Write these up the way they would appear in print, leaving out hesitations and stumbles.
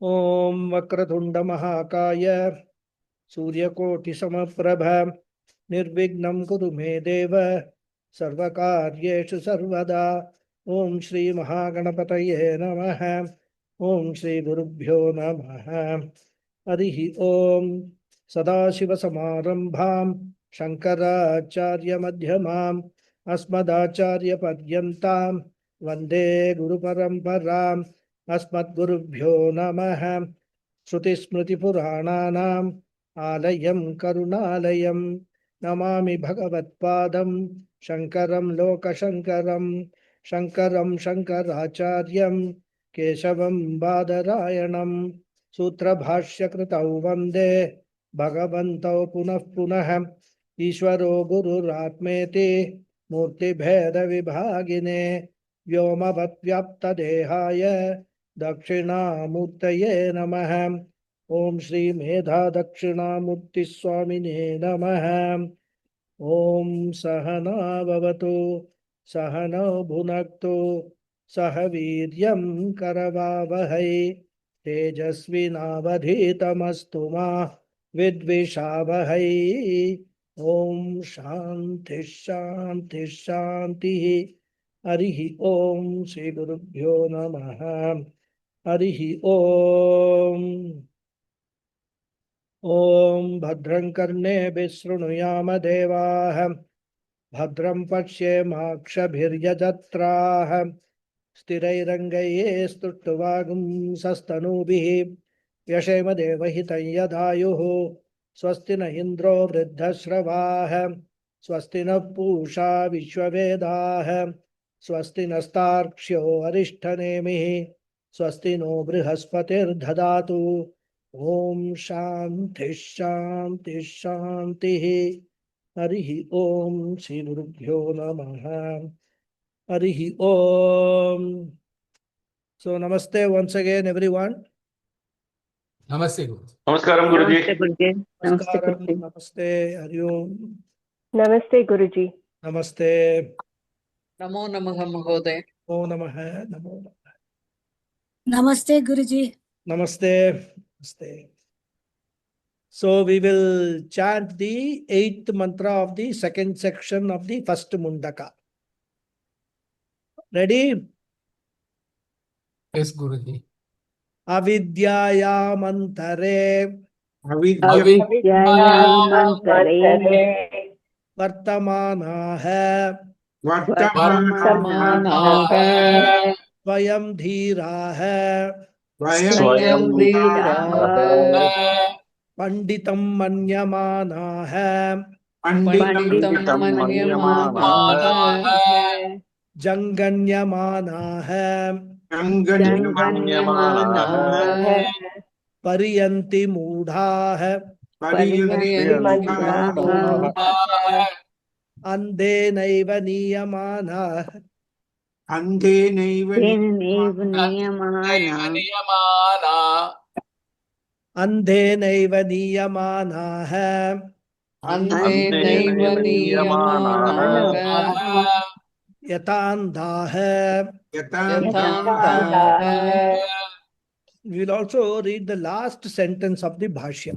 ओम वक्रतुंड महाकाय सूर्यकोटि समप्रभ निर्विघ्नं कुरु मे देव सर्वकार्येषु सर्वदा। ओम श्री महागणपतये नमः। ओम श्री गुरुभ्यो नमः। हरिः ओम। सदाशिवसमारम्भां शङ्कराचार्यमध्यमाम् अस्मदाचार्यपर्यन्तां वन्दे गुरुपरम्पराम्। अस्मद्गुरुभ्यो नमः। श्रुतिस्मृतिपुराणानाम् आलयं करुणालयं नमामि भगवत्पादं शङ्करं लोकशङ्करं। शङ्करं शङ्कराचार्यं केशवं बादरायणं सूत्रभाष्यकृतौ वन्दे भगवन्तौ पुनः पुनः। ईश्वरो गुरुरात्मेति मूर्तिभेदविभागिने व्योमवद्व्याप्तदेहाय दक्षिणामूर्तये नमः। ओम श्री मेधा दक्षिणामूर्ति स्वामिने नमः। ओम सहना भवतु सहनौ भुनक्तु सह वीर्यं करवावहै तेजस्विनावधीतमस्तु मा विद्विषावहै। ओम शांति शांति शांति। हरिः ओम श्री गुरुभ्यो नमः। हरिः ओम। ओम भद्रं कर्णेभिः शृणुयाम देवाः भद्रं पश्येमाक्षभिर्यजत्राः स्थिरैरङ्गैः स्तुष्टुवागुंसस्तनूभिः यशेम देवहितं यदायुः। स्वस्ति न इन्द्रो वृद्धश्रवाः स्वस्ति नः पूषा विश्ववेदाः स्वस्ति नस्तार्क्ष्यो अरिष्ठनेमिः स्वस्ति नो बृहस्पतिर्दधातु। ओम शांति शांति शांति। हरिः ओम श्री गुरुभ्यो नमः। हरिः ओम। So namaste once again everyone. नमस्ते गुरु। नमस्कारं गुरुजी। नमस्ते गुरुजी। नमस्ते नमस्कारं गुरुजी। नमस्ते हरि ओम। नमस्ते गुरुजी। नमस्ते। नमो नमः महोदय। नमो नमः। नमो नमः। नमस्ते गुरुजी। नमस्ते नमस्ते। So we will chant the 8th mantra of the second section of the first mundaka. Ready? Yes गुरुजी। अविद्यायामन्तरे अविद्यायामन्तरे वर्तमानाः वर्तमानाः स्वयं धीराः स्वयं धीराः पंडितं मन्यमानाः पंडितं मन्यमानाः जङ्गण्यमानाः जङ्गण्यमानाः पर्यन्ति मूढाः अन्धेनैव नीयमानाः अन्धेनैव अन्धेनैव नीयमानाः अन्धेनैव नीयमानाः यथान्धाः। यथान्धाः। We will also read the last sentence of the Bhashya,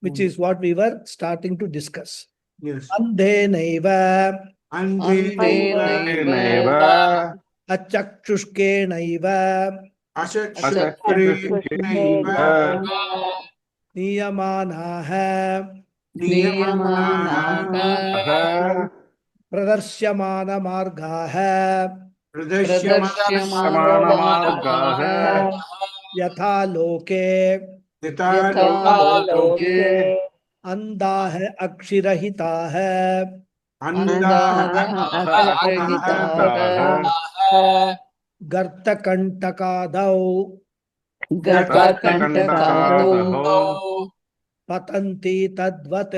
which is what we were starting to discuss. Yes. Andhenaiva अन्धेनैव achakshuskenaiva niyamanaha नियमानाः pradarsyamana margaha प्रदर्श्यमानाः yatha loke यथा लोके अंधाः अक्षिरहिताः अन्धाः अक्षरहिताः गर्तकण्टकादौ गर्भकण्टकादौ पतन्ति तद्वत्।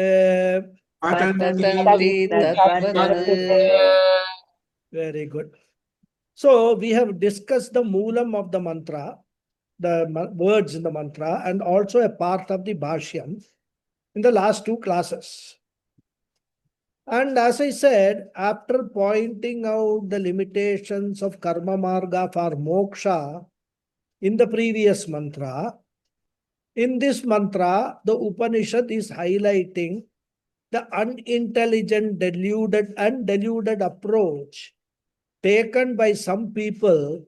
पतन्ति तद्वत्। Very good. So we have discussed the moolam of the mantra, the words in the mantra, and also a part of the bhashyam in the last two classes. And as I said, after pointing out the limitations of karma marga for moksha, in the previous mantra. In this mantra, the Upanishad is highlighting the unintelligent, deluded approach taken by some people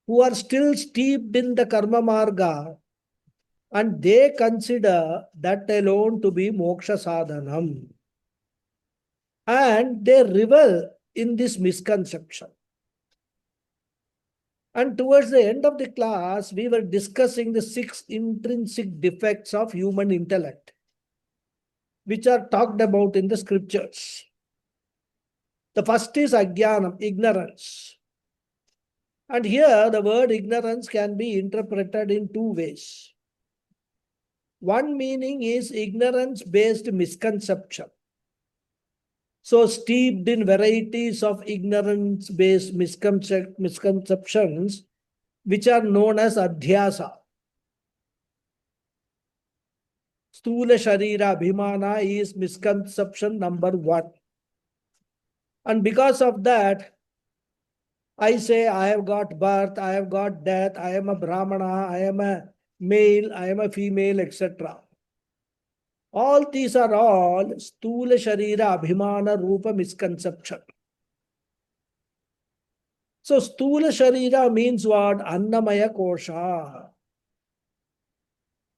who are still steeped in the karma marga, and they consider that alone to be moksha sadhanam. And they revel in this misconception. And towards the end of the class, we were discussing the 6 intrinsic defects of human intellect, which are talked about in the scriptures. The first is ajnanam, ignorance. And here the word ignorance can be interpreted in 2 ways. One meaning is ignorance-based misconception. So steeped in varieties of ignorance-based misconceptions, which are known as adhyasa. Stula Sharira Bhimana is misconception number 1. And because of that, I say I have got birth, I have got death, I am a Brahmana, I am a male, I am a female, etc. All these are all Stula Sharira Abhimana Rupa misconception. So Stula Sharira means what? Annamaya Kosha.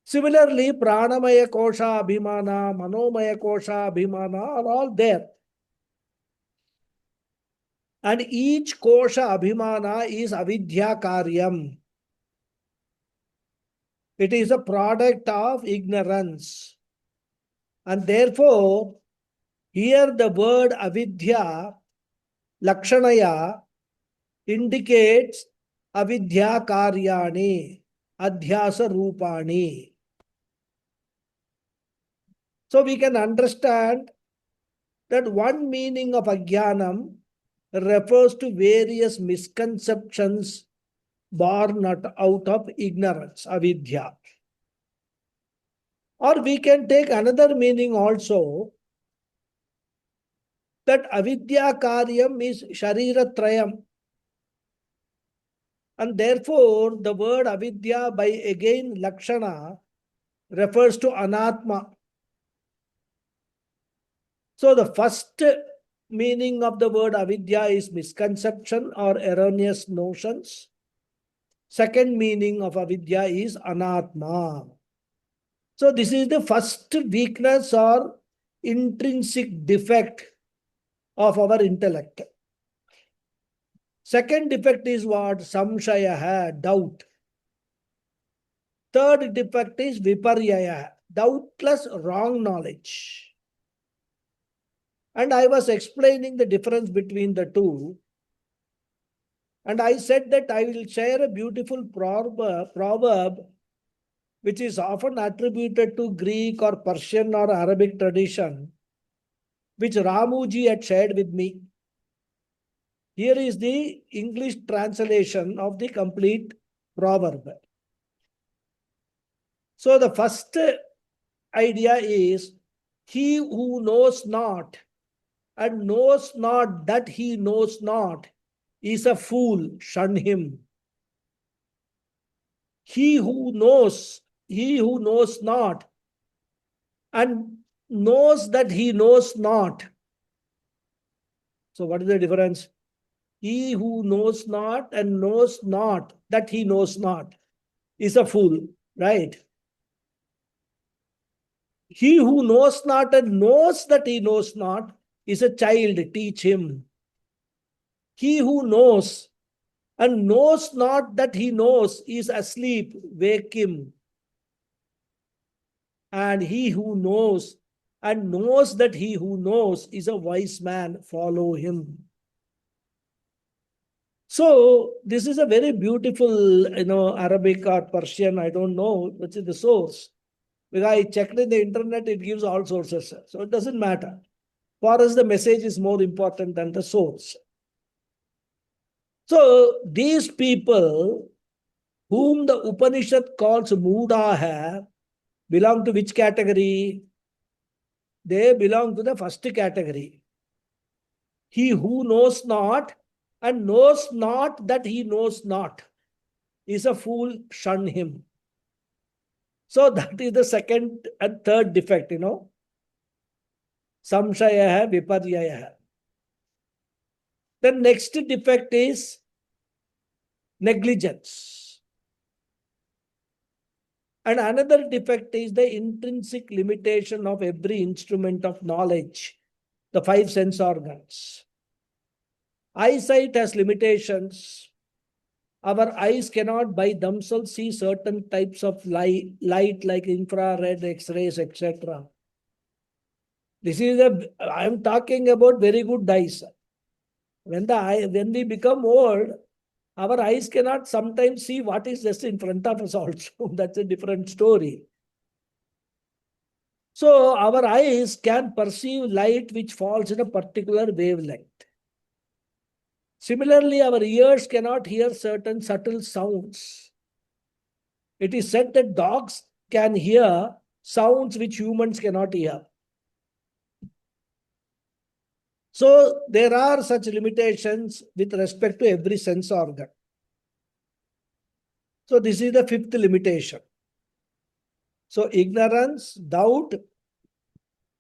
Similarly, Pranamaya Kosha Abhimana, Manomaya Kosha Abhimana are all there. And each Kosha Abhimana is Avidya Karyam. It is a product of ignorance. And therefore, here the word avidya, lakshanaya, indicates avidya karyani, adhyasa rupani. So we can understand that one meaning of ajnanam refers to various misconceptions born out of ignorance, avidya. Or we can take another meaning also, that avidya karyam is shariratrayam. And therefore, the word avidya by again lakshana refers to anatma. So the first meaning of the word avidya is misconception or erroneous notions. Second meaning of avidya is anatma. So this is the first weakness or intrinsic defect of our intellect. Second defect is what? Samshaya, doubt. Third defect is viparyaya, doubtless wrong knowledge. And I was explaining the difference between the two. And I said that I will share a beautiful proverb which is often attributed to Greek or Persian or Arabic tradition, which Ramuji had shared with me. Here is the English translation of the complete proverb. So the first idea is, he who knows not and knows not that he knows not is a fool, shun him. He who knows not and knows that he knows not. So what is the difference? He who knows not and knows not that he knows not is a fool, right? He who knows not and knows that he knows not is a child, teach him. He who knows and knows not that he knows is asleep, wake him. And he who knows and knows that he who knows is a wise man, follow him. So this is a very beautiful, Arabic or Persian, I don't know which is the source. Because I checked in the internet, it gives all sources. So it doesn't matter. For us, the message is more important than the source. So these people whom the Upanishad calls Mudaha belong to which category? They belong to the first category. He who knows not and knows not that he knows not. is a fool, shun him. So that is the second and third defect, Samshaya, viparyaya. The next defect is negligence. And another defect is the intrinsic limitation of every instrument of knowledge, the five sense organs. Eyesight has limitations. Our eyes cannot by themselves see certain types of light like infrared, X-rays, etc. I am talking about very good eyes. When we become old, our eyes cannot sometimes see what is just in front of us also. That's a different story. So our eyes can perceive light which falls in a particular wavelength. Similarly, our ears cannot hear certain subtle sounds. It is said that dogs can hear sounds which humans cannot hear. So there are such limitations with respect to every sense organ. So this is the fifth limitation. So ignorance, doubt,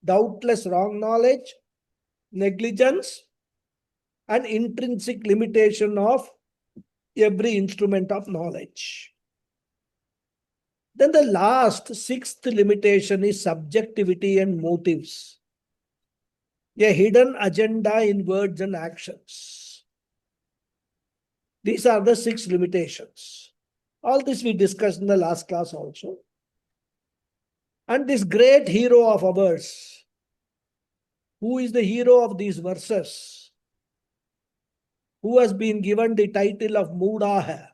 doubtless wrong knowledge, negligence, and intrinsic limitation of every instrument of knowledge. Then the last, sixth limitation is subjectivity and motives. A hidden agenda in words and actions. These are the six limitations. All this we discussed in the last class also. And this great hero of ours, who is the hero of these verses, who has been given the title of Moodaha,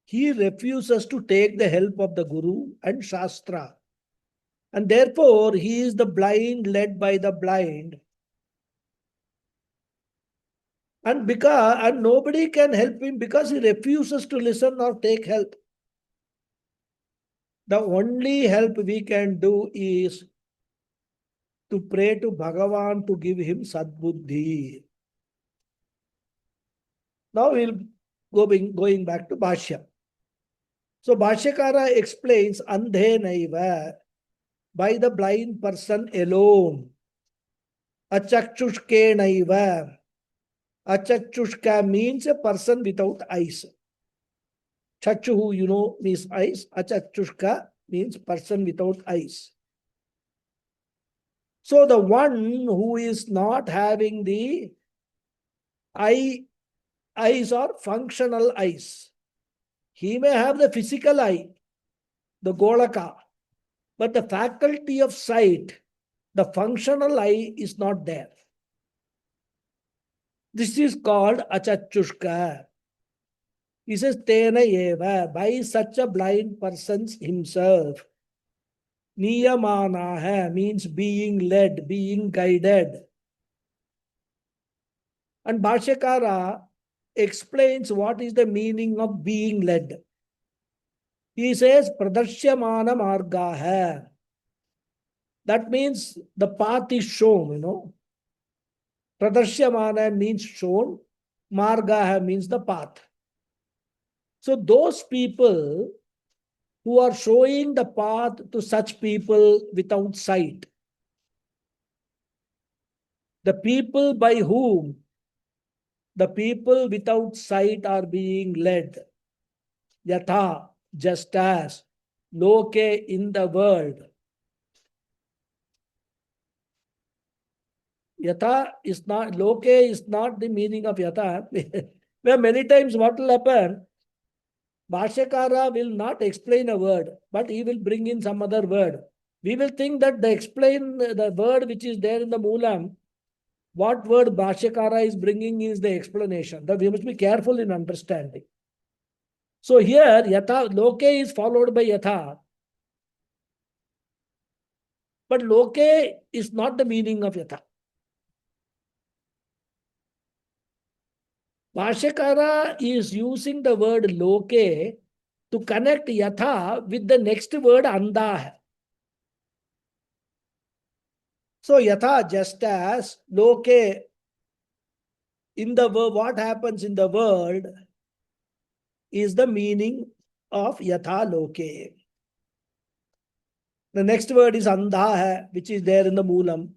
he refuses to take the help of the Guru and Shastra. And therefore, he is the blind led by the blind. And nobody can help him because he refuses to listen or take help. The only help we can do is to pray to Bhagavan to give him Sadbuddhi. Now we'll going back to Bhashya. So Bhashyakara explains Andhe Naiva, by the blind person alone. Achakshushke Naiva. Achakshushka means a person without eyes. Chakshuhu, means eyes. Achakshushka means person without eyes. So the one who is not having the eyes or functional eyes, he may have the physical eye, the Golaka, but the faculty of sight, the functional eye is not there. This is called Achakshushka. He says, Tena eva, by such a blind person himself. Niyamanaha means being led, being guided. And Bhashyakara explains what is the meaning of being led. He says, Pradarsyamana margaha. That means the path is shown, Pradarsyamana means shown, margaha means the path. So those people who are showing the path to such people without sight, the people by whom the people without sight are being led, yatha, just as, loke, in the world. Yatha is not, loke is not the meaning of yatha. Where many times what will happen, Bhashyakara will not explain a word, but he will bring in some other word. We will think that the word which is there in the Moolam, what word Bhashyakara is bringing is the explanation. That we must be careful in understanding. So here, yatha, loke is followed by yatha. But loke is not the meaning of yatha. Bhashyakara is using the word loke to connect yatha with the next word andah. So yatha, just as, loke, in the world, what happens in the world is the meaning of yatha loke. The next word is andha, which is there in the Moolam.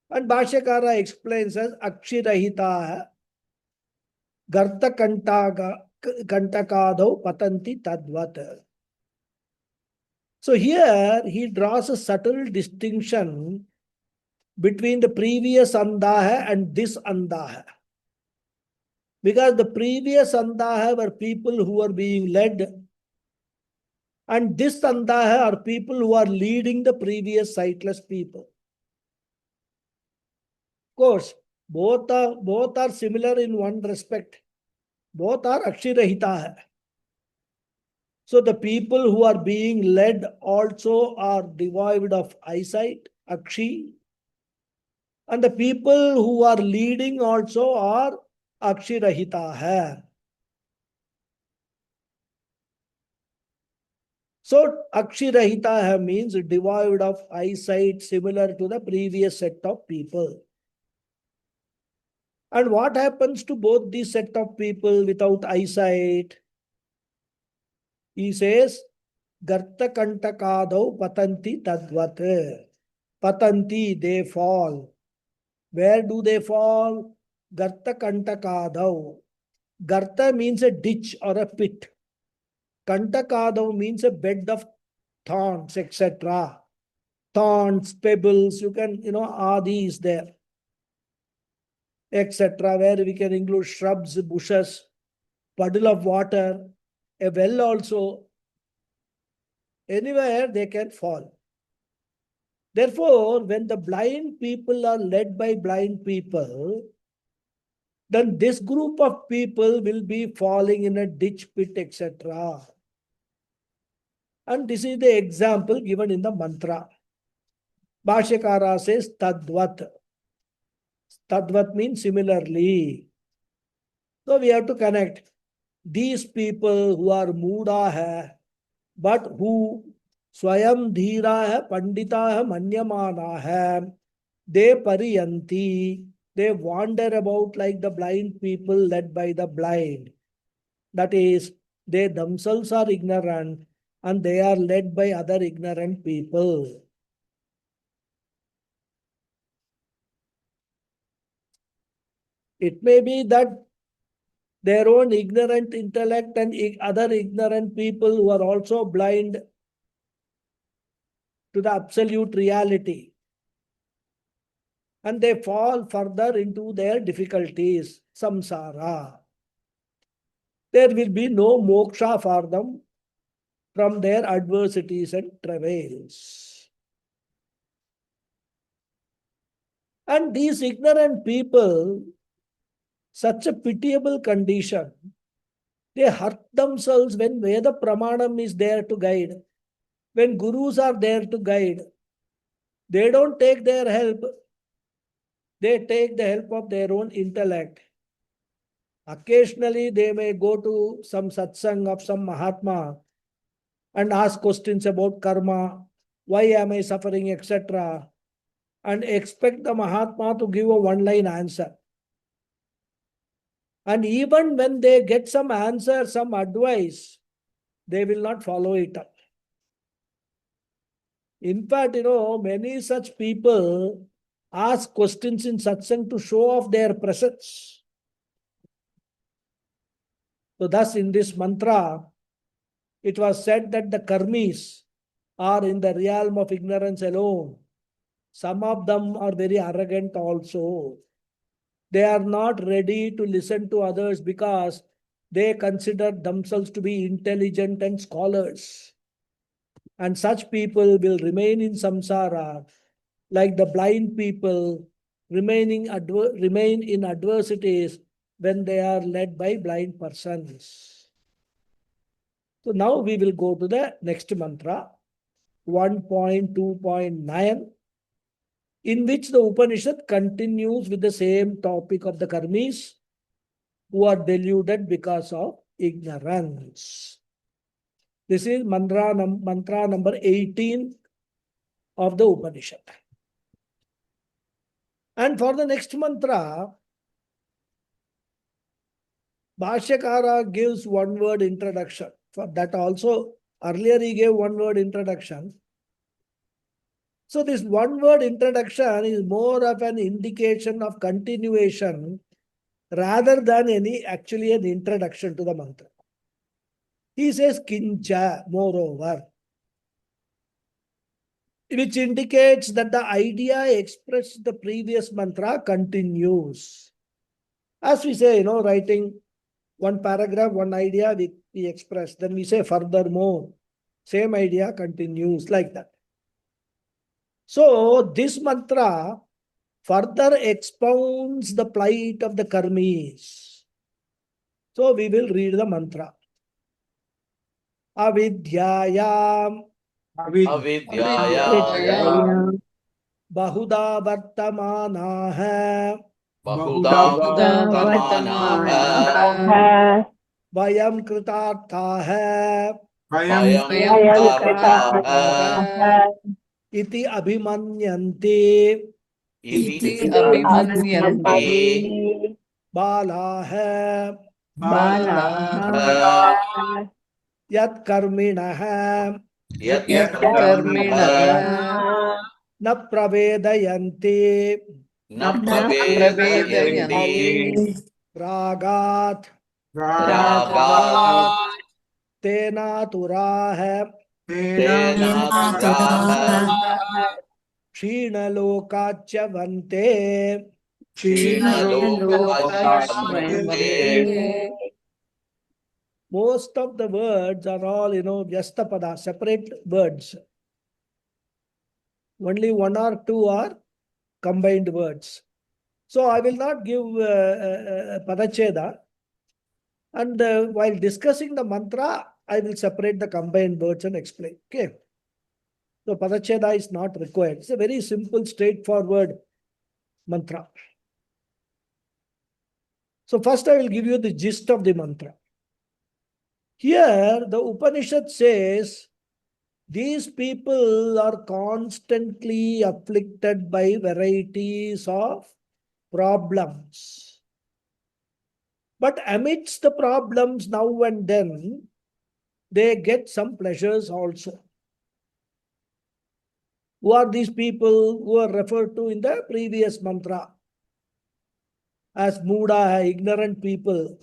And Bhashyakara explains as akshirahita garta kantakadau patanti tadvat. So here he draws a subtle distinction between the previous andaha and this andaha. Because the previous andaha were people who were being led, and this andaha are people who are leading the previous sightless people. Of course, both are similar in one respect. Both are akshirahita. So the people who are being led also are devoid of eyesight, akshi. And the people who are leading also are akshirahita. So akshirahita means devoid of eyesight, similar to the previous set of people. And what happens to both these set of people without eyesight? He says, Garta kantakadau patanti tadvat. Patanti, they fall. Where do they fall? Garta kantakadau. Garta means a ditch or a pit. Kantakadau means a bed of thorns, etc. Thorns, pebbles, you can, adi is there, etc. Where we can include shrubs, bushes, puddle of water, a well also. Anywhere they can fall. Therefore, when the blind people are led by blind people, then this group of people will be falling in a ditch, pit, etc. And this is the example given in the mantra. Bhashyakara says tadvat. Tadvat means similarly. So we have to connect these people who are muda hai, but who swayam dhira hai, pandita hai, manyamana hai, they pariyanti, they wander about like the blind people led by the blind. That is, they themselves are ignorant and they are led by other ignorant people. It may be that their own ignorant intellect and other ignorant people who are also blind to the absolute reality. And they fall further into their difficulties, samsara. There will be no moksha for them from their adversities and travails. And these ignorant people, such a pitiable condition, they hurt themselves when Veda Pramanam is there to guide. When gurus are there to guide, they don't take their help. They take the help of their own intellect. Occasionally, they may go to some satsang of some Mahatma and ask questions about karma, why am I suffering, etc. and expect the Mahatma to give a one-line answer. And even when they get some answer, some advice, they will not follow it up. In fact, many such people ask questions in satsang to show off their presence. So thus in this mantra, it was said that the karmis are in the realm of ignorance alone. Some of them are very arrogant also. They are not ready to listen to others because they consider themselves to be intelligent and scholars. And such people will remain in samsara like the blind people remain in adversities when they are led by blind persons. So now we will go to the next mantra, 1.2.9, in which the Upanishad continues with the same topic of the karmis who are deluded because of ignorance. This is mantra number 18 of the Upanishad. And for the next mantra, Bhashyakara gives one word introduction. For that also, earlier he gave one word introduction. So this one word introduction is more of an indication of continuation rather than actually an introduction to the mantra. He says kincha, moreover, which indicates that the idea expressed in the previous mantra continues. As we say, writing one paragraph, one idea we express. Then we say furthermore, same idea continues, like that. So this mantra further expounds the plight of the karmis. So we will read the mantra. Avidyayam Avidyaya bahuda vartamanaha Bahuda Vartamanaha vayam kritarthaha Vayam Kritaha iti abhimanyanti Iti Abhimanyanti balaha Balaha yat karminaha Yat Karminaha na pravedayanti Na Pravedayanti ragat Ragat tena turaha Tena Turaha kshinalokachavante. Shinalokashvante Most of the words are all, Vyastapada, separate words. Only one or two are combined words. So I will not give Padacheda. And while discussing the mantra, I will separate the combined words and explain. Okay. So Padacheda is not required. It's a very simple, straightforward mantra. So first I will give you the gist of the mantra. Here the Upanishad says, these people are constantly afflicted by varieties of problems. But amidst the problems now and then, they get some pleasures also. Who are these people who are referred to in the previous mantra as Muda, ignorant people,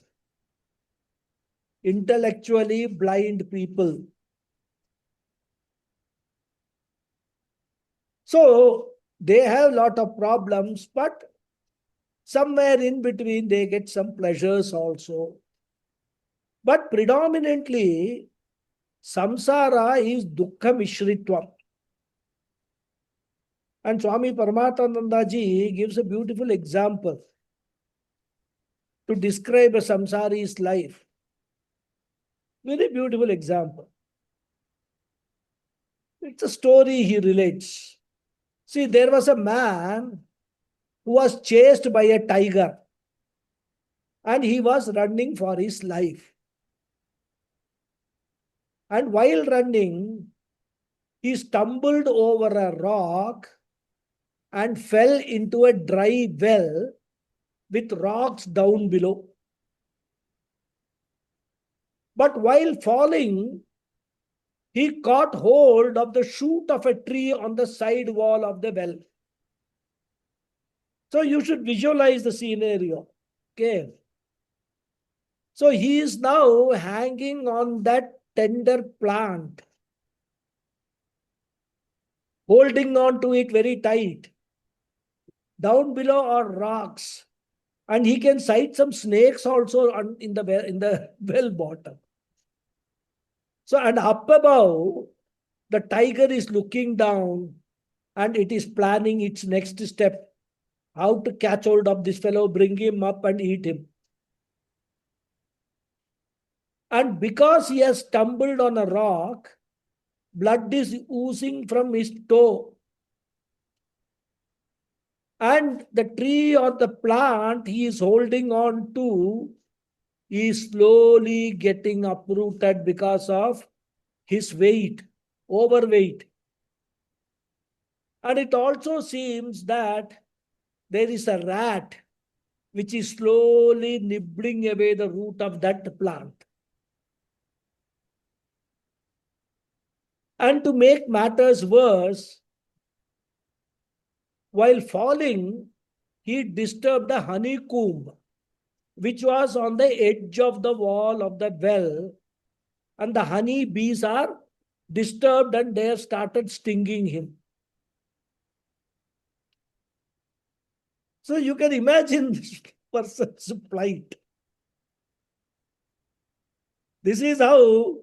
intellectually blind people? So they have a lot of problems, but somewhere in between they get some pleasures also. But predominantly, samsara is dukkha mishritvam. And Swami Paramatmananda ji gives a beautiful example to describe a samsari's life. Very beautiful example. It's a story he relates. See, there was a man who was chased by a tiger and he was running for his life. And while running, he stumbled over a rock and fell into a dry well with rocks down below. But while falling, he caught hold of the shoot of a tree on the side wall of the well. So you should visualize the scenario. Okay. So he is now hanging on that tender plant, holding on to it very tight. Down below are rocks, and he can sight some snakes also in the well bottom. So, and up above, the tiger is looking down and it is planning its next step, how to catch hold of this fellow, bring him up and eat him. And because he has stumbled on a rock, blood is oozing from his toe. And the tree or the plant he is holding on to is slowly getting uprooted because of his weight, overweight. And it also seems that there is a rat which is slowly nibbling away the root of that plant. And to make matters worse, while falling, he disturbed the honeycomb, which was on the edge of the wall of the well, and the honey bees are disturbed and they have started stinging him. So you can imagine this person's plight. This is how,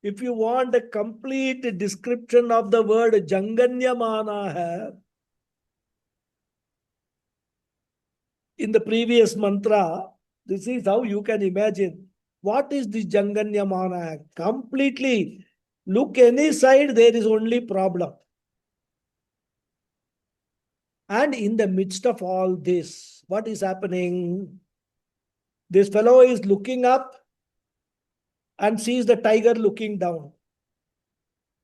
if you want a complete description of the word Janganyamana hai, in the previous mantra, this is how you can imagine. What is this Janganyamana? Completely, look any side, there is only problem. And in the midst of all this, what is happening? This fellow is looking up and sees the tiger looking down.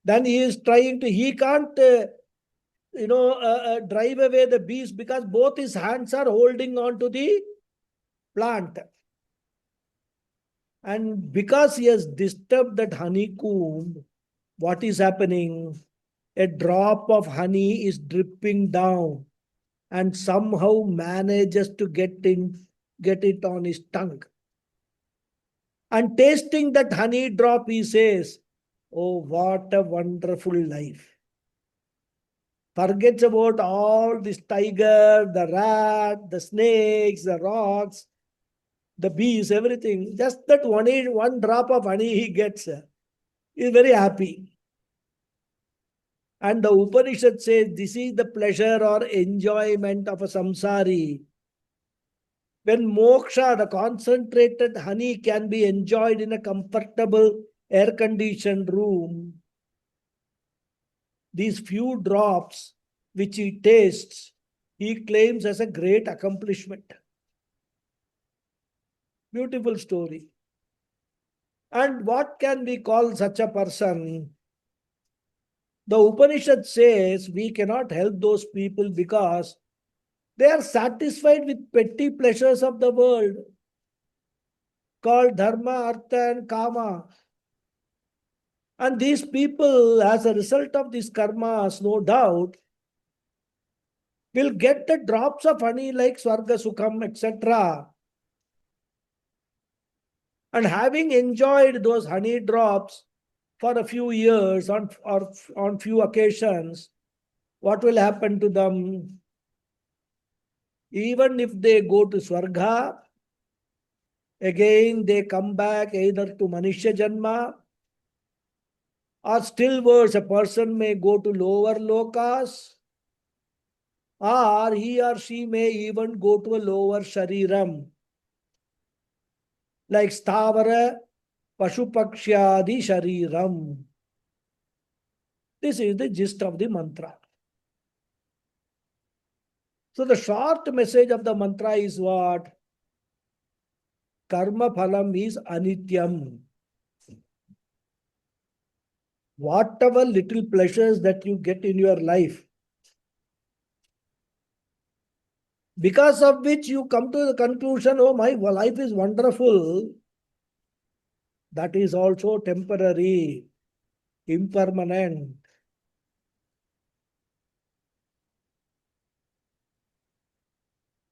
Then he is trying to, he can't, drive away the beast because both his hands are holding on to the plant. And because he has disturbed that honeycomb, what is happening? A drop of honey is dripping down and somehow manages to get it on his tongue. And tasting that honey drop, he says, "Oh, what a wonderful life." Forgets about all this tiger, the rat, the snakes, the rocks, the bees, everything. Just that one drop of honey he gets. He is very happy. And the Upanishad says this is the pleasure or enjoyment of a samsari. When moksha, the concentrated honey, can be enjoyed in a comfortable air-conditioned room, these few drops which he tastes, he claims as a great accomplishment. Beautiful story. And what can we call such a person? The Upanishad says we cannot help those people because they are satisfied with petty pleasures of the world called dharma, artha and kama. And these people, as a result of these karmas, no doubt, will get the drops of honey like Swarga Sukham, etc. And having enjoyed those honey drops for a few years or on few occasions, what will happen to them? Even if they go to Swarga, again they come back either to Manishya Janma, or still worse, a person may go to lower lokas, or he or she may even go to a lower shariram, like Stavara, Pashupakshyadi shariram. This is the gist of the mantra. So the short message of the mantra is what? Karma phalam is anityam. Whatever little pleasures that you get in your life, because of which you come to the conclusion, oh, my life is wonderful, that is also temporary, impermanent.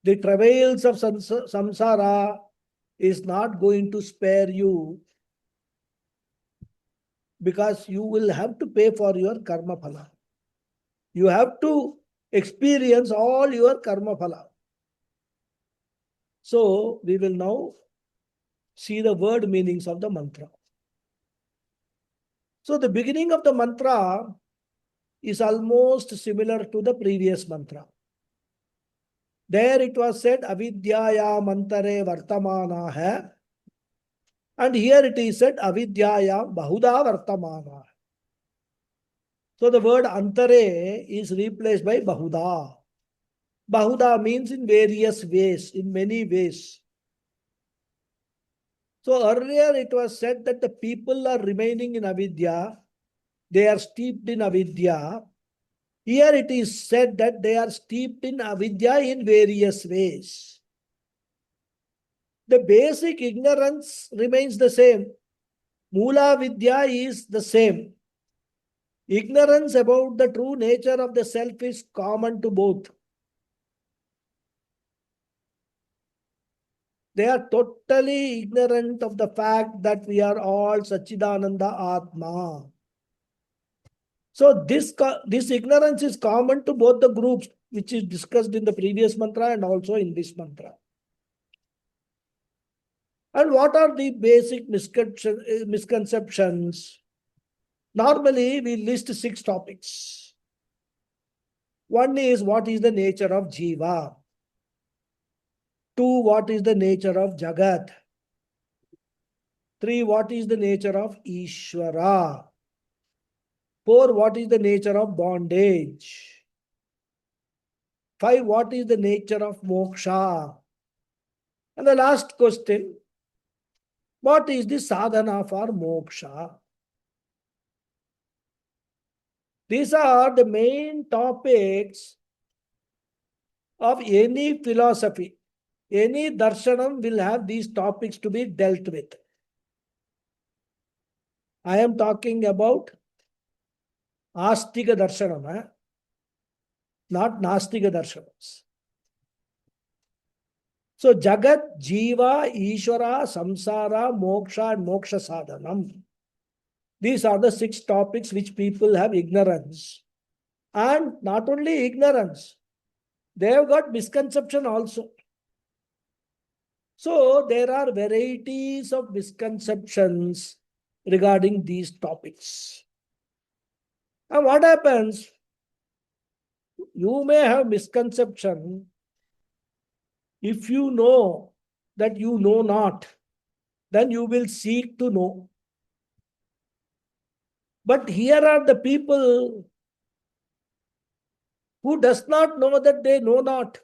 The travails of samsara is not going to spare you, because you will have to pay for your karma phala. You have to experience all your karma phala. So we will now see the word meanings of the mantra. So the beginning of the mantra is almost similar to the previous mantra. There it was said, avidyaya mantare vartamana hai. And here it is said, avidyaya bahuda vartamana. So the word antare is replaced by bahuda. Bahuda means in various ways, in many ways. So earlier it was said that the people are remaining in avidya, they are steeped in avidya. Here it is said that they are steeped in avidya in various ways. the basic ignorance remains the same. Mula Vidya is the same. Ignorance about the true nature of the self is common to both. They are totally ignorant of the fact that we are all Sachidananda Atma. So this ignorance is common to both the groups, which is discussed in the previous mantra and also in this mantra. And what are the basic misconceptions? Normally, we list 6 topics. One is, what is the nature of Jiva? 2, what is the nature of Jagat? 3, what is the nature of Ishvara? 4, what is the nature of bondage? 5, what is the nature of moksha? And the last question, what is the sadhana for moksha? These are the main topics of any philosophy. Any darshanam will have these topics to be dealt with. I am talking about Astika darshanam, not Nastika darshanams. So Jagat, Jiva, Ishvara, Samsara, Moksha, and Moksha Sadhanam. These are the 6 topics which people have ignorance. And not only ignorance, they have got misconception also. So there are varieties of misconceptions regarding these topics. And what happens? You may have misconception if you know that you know not, then you will seek to know. But here are the people who does not know that they know not.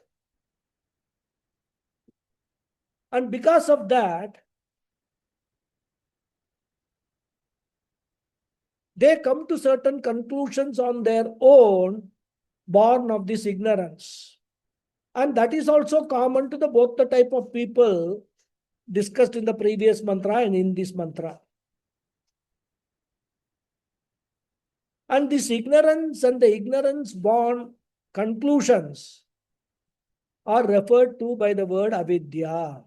And because of that, they come to certain conclusions on their own, born of this ignorance. And that is also common to both the type of people discussed in the previous mantra and in this mantra. And this ignorance and the ignorance-born conclusions are referred to by the word avidya.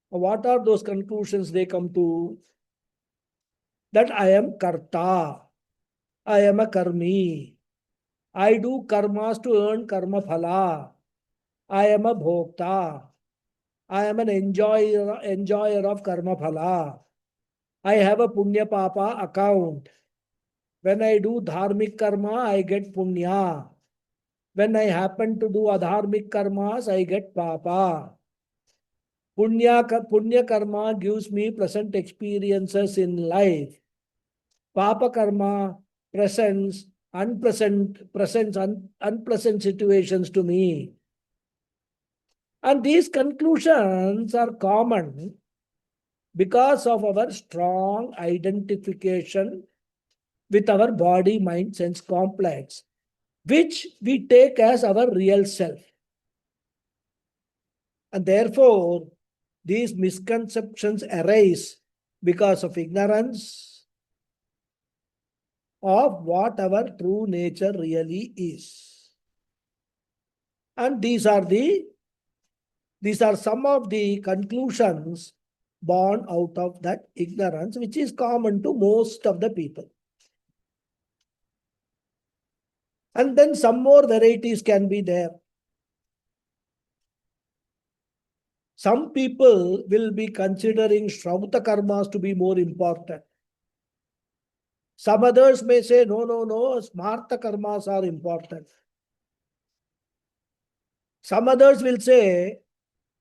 What are those conclusions they come to? That I am karta, I am a karmi, I do karmas to earn karma phala, I am a bhokta, I am an enjoyer of karma phala, I have a punya papa account. When I do dharmic karma, I get punya. When I happen to do adharmic karmas, I get papa. Punya karma gives me pleasant experiences in life. Papa karma presents unpleasant situations to me. And these conclusions are common because of our strong identification with our body, mind, sense complex, which we take as our real self. And therefore, these misconceptions arise because of ignorance of what our true nature really is. And these are some of the conclusions born out of that ignorance, which is common to most of the people. And then some more varieties can be there. Some people will be considering Shrauta karmas to be more important. Some others may say, no, Smarta karmas are important. Some others will say,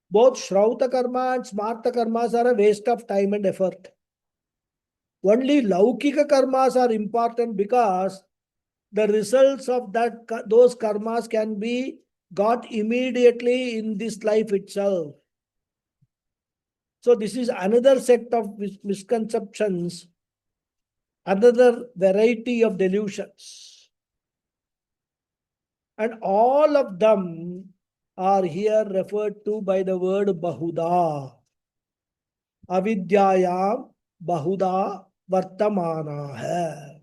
both Shrauta karma and Smarta karmas are a waste of time and effort. Only Laukika karmas are important because the results of those karmas can be got immediately in this life itself. So this is another set of misconceptions, another variety of delusions. And all of them are here referred to by the word Bahuda. Avidyayam Bahuda Vartamana hai.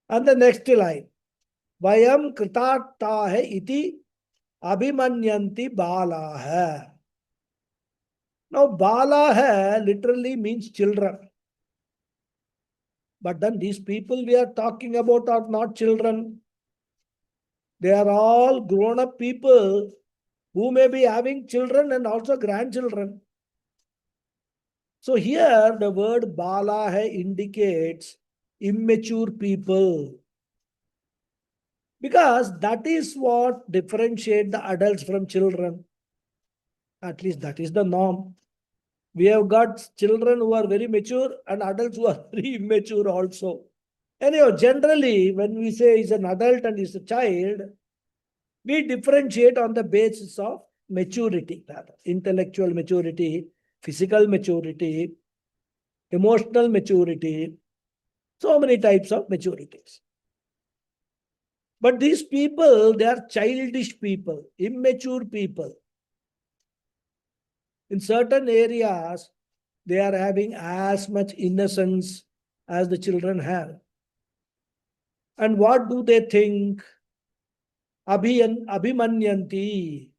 And the next line. Vayam kritartha hai iti abhimanyanti bala hai. Now, bala hai literally means children. But then these people we are talking about are not children. They are all grown-up people who may be having children and also grandchildren. So here the word bala hai indicates immature people. Because that is what differentiates the adults from children. At least that is the norm. We have got children who are very mature and adults who are very immature also. Anyhow, generally, when we say he's an adult and he's a child, we differentiate on the basis of maturity, rather. Intellectual maturity, physical maturity, emotional maturity, so many types of maturities. But these people, they are childish people, immature people. In certain areas, they are having as much innocence as the children have. And what do they think? Abhimanyanti.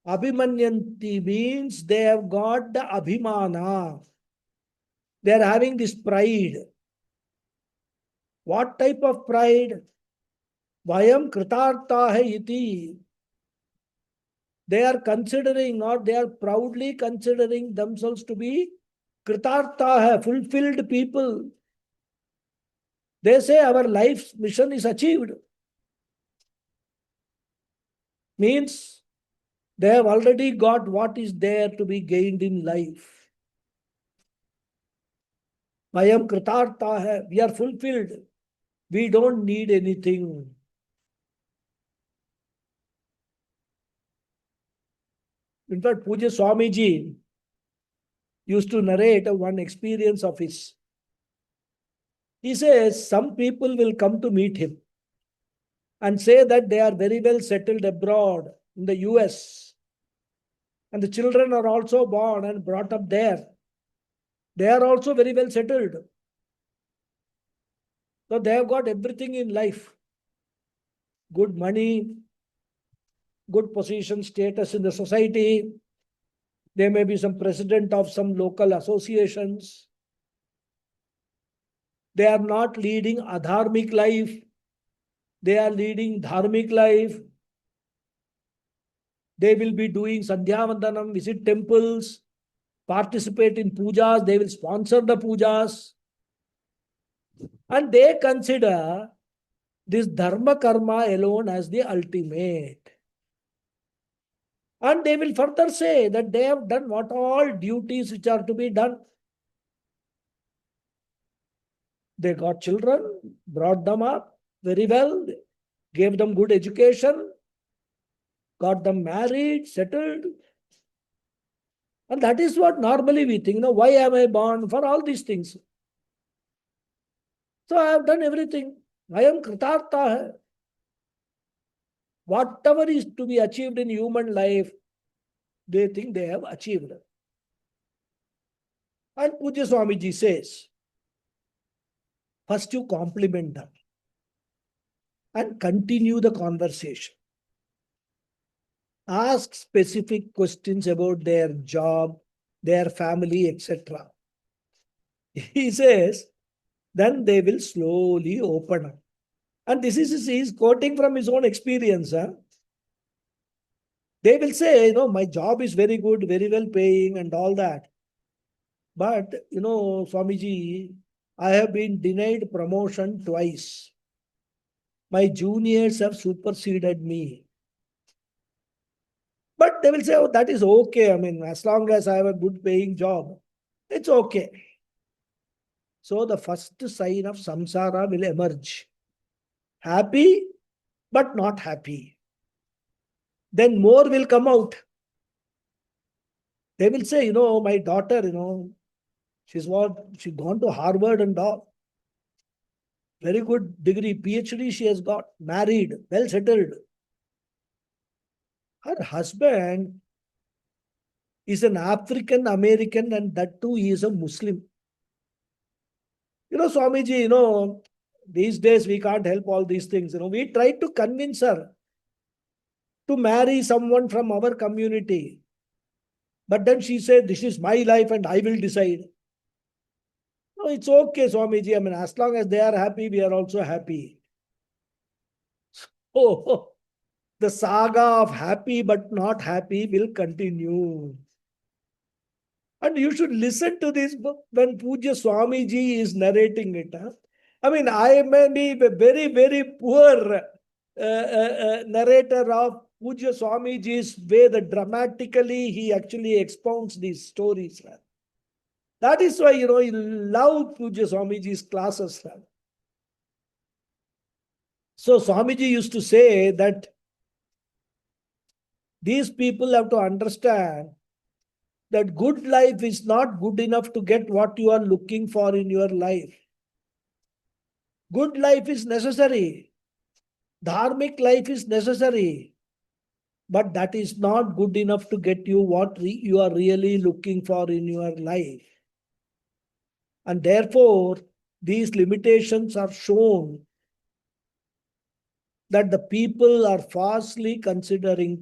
Abhimanyanti means they have got the abhimana. They are having this pride. What type of pride? Vayam kritartha hai iti. They are considering, or they are proudly considering themselves to be kritartha hai, fulfilled people. They say our life's mission is achieved. Means they have already got what is there to be gained in life. Vayam kritartha hai, we are fulfilled. We don't need anything. In fact, Puja Swamiji used to narrate one experience of his. He says some people will come to meet him and say that they are very well settled abroad in the US. And the children are also born and brought up there. They are also very well settled. So they have got everything in life. Good money, good position, status in the society. There may be some president of some local associations. They are not leading a dharmic life. They are leading dharmic life. They will be doing Sandhya Vandanam, visit temples, participate in pujas. They will sponsor the pujas. And they consider this dharma karma alone as the ultimate. And they will further say that they have done what all duties which are to be done. They got children, brought them up very well, gave them good education, got them married, settled. And that is what normally we think, why am I born? For all these things. So I have done everything. I am kritartha hai. Whatever is to be achieved in human life, they think they have achieved. And Puja Swamiji says, first you compliment them and continue the conversation. Ask specific questions about their job, their family, etc. He says, then they will slowly open up. And this is, he is quoting from his own experience. They will say, my job is very good, very well paying and all that. But, Swamiji, I have been denied promotion twice. My juniors have superseded me. But they will say, oh, that is okay. I mean, as long as I have a good paying job, it's okay. So the first sign of samsara will emerge. Happy, but not happy. Then more will come out. They will say, my daughter, she's gone to Harvard and all. Very good degree, PhD she has got, married, well settled. her husband is an African American, and that too he is a Muslim. Swamiji, these days we can't help all these things. We tried to convince her to marry someone from our community. But then she said, this is my life and I will decide. No, it's okay, Swamiji. I mean, as long as they are happy, we are also happy. Oh, the saga of happy but not happy will continue. And you should listen to this book when Puja Swamiji is narrating it. Huh? I mean, I may be a very, very poor narrator of Puja Swamiji's way that dramatically he actually expounds these stories. Huh? That is why, you love Puja Swamiji's classes. Huh? So Swamiji used to say that these people have to understand that good life is not good enough to get what you are looking for in your life. Good life is necessary. Dharmic life is necessary. But that is not good enough to get you what you are really looking for in your life. And therefore, these limitations are shown that the people are falsely considering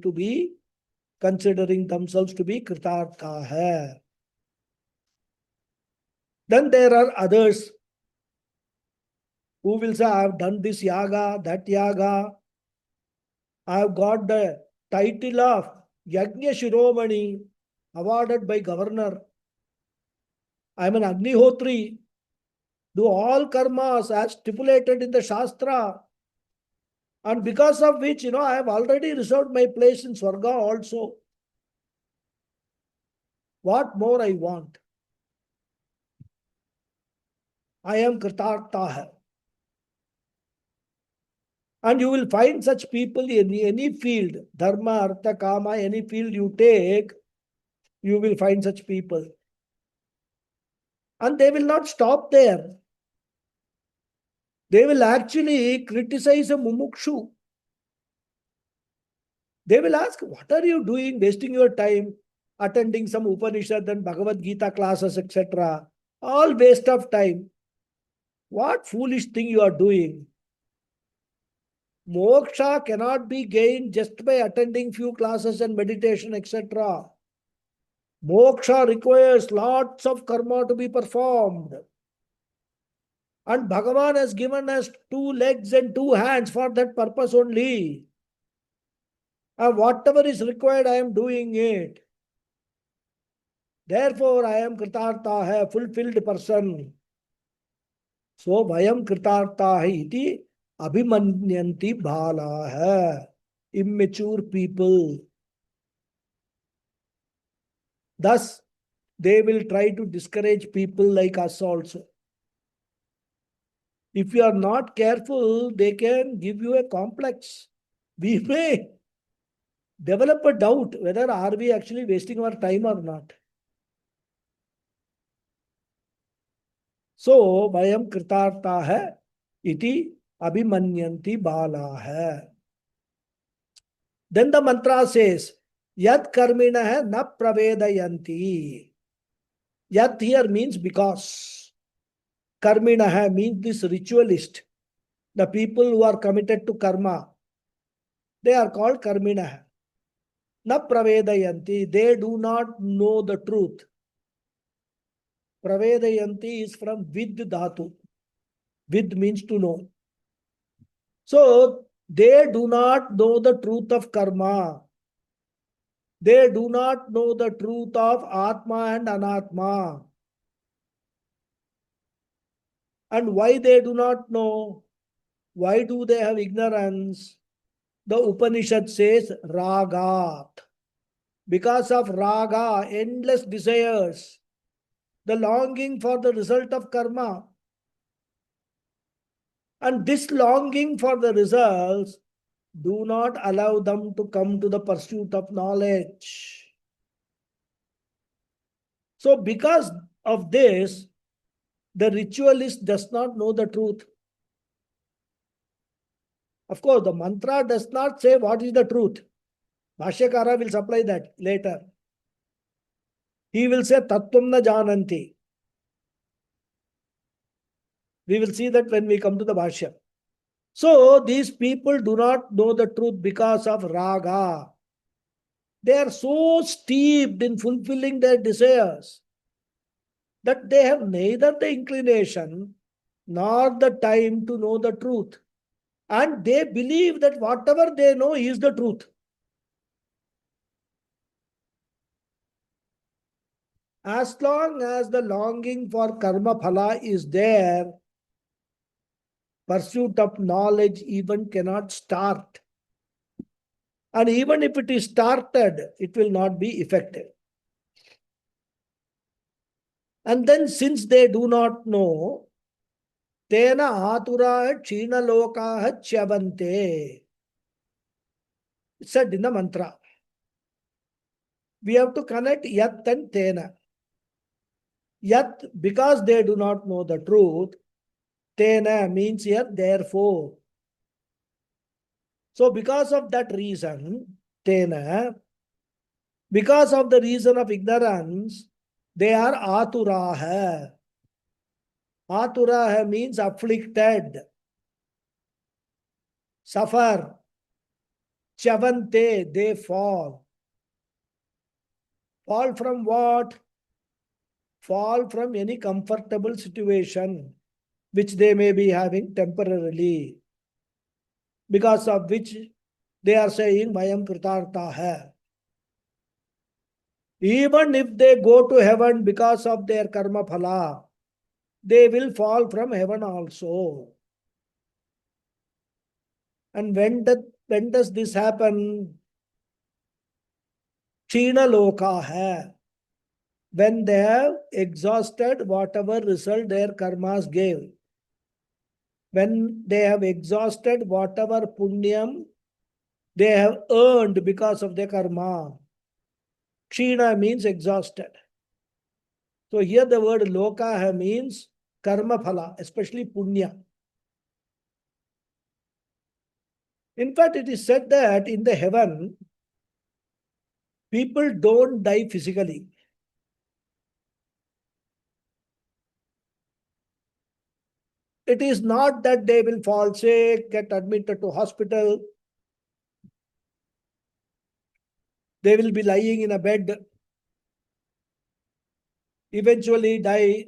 themselves to be kritartha hai. Then there are others who will say, I have done this yaga, that yaga. I have got the title of Yajna Shiromani awarded by governor. I am an Agnihotri. Do all karmas as stipulated in the Shastra. And because of which, I have already reserved my place in Swarga also. What more I want? I am kritartha hai. And you will find such people in any field, dharma, artha, kama, any field you take, you will find such people. And they will not stop there. They will actually criticize a mumukshu. They will ask, what are you doing, wasting your time, attending some Upanishad and Bhagavad Gita classes, etc. All waste of time. What foolish thing you are doing? Moksha cannot be gained just by attending few classes and meditation, etc. Moksha requires lots of karma to be performed. And Bhagavan has given us 2 legs and 2 hands for that purpose only. And whatever is required, I am doing it. Therefore, I am kritartha hai, fulfilled person. So, vayam kritartha hai iti abhimanyanti bhala hai. Immature people. Thus, they will try to discourage people like us also. If you are not careful, they can give you a complex. We may develop a doubt whether are we actually wasting our time or not. So, vayam kritartha hai iti abhimanyanti bala hai. Then the mantra says, yat karmina hai na pravedayanti. Yat here means because. Karmina hai means this ritualist. The people who are committed to karma, they are called karmina hai. Na pravedayanti, they do not know the truth. Pravedayanti is from vid dhatu. Vid means to know. So, they do not know the truth of karma. They do not know the truth of Atma and Anatma. And why they do not know? Why do they have ignorance? The Upanishad says ragat. Because of raga, endless desires, the longing for the result of karma. And this longing for the results do not allow them to come to the pursuit of knowledge. So because of this, the ritualist does not know the truth. Of course, the mantra does not say what is the truth. Bhashyakara will supply that later. He will say Tattvam na jananti. We will see that when we come to the Bhashya. So these people do not know the truth because of raga. They are so steeped in fulfilling their desires that they have neither the inclination nor the time to know the truth. And they believe that whatever they know is the truth. As long as the longing for karma phala is there, pursuit of knowledge even cannot start. And even if it is started, it will not be effective. And then since they do not know, tena atura china lokaha chavante. It's said in the mantra. We have to connect yat and tena. Yat, because they do not know the truth, tena means here therefore. So because of that reason, tena, because of the reason of ignorance, they are aturaha. Aturaha means afflicted, suffer. Chavante, they fall. Fall from what? Fall from any comfortable situation which they may be having temporarily, because of which they are saying Mayam Kritartha hai. Even if they go to heaven because of their karma phala, they will fall from heaven also. And when does this happen? China loka hai. When they have exhausted whatever result their karmas gave. When they have exhausted whatever punyam they have earned because of their karma. Kshina means exhausted. So here the word loka means karma phala, especially punya. In fact, it is said that in the heaven, people don't die physically. It is not that they will fall sick, get admitted to hospital. They will be lying in a bed, eventually die,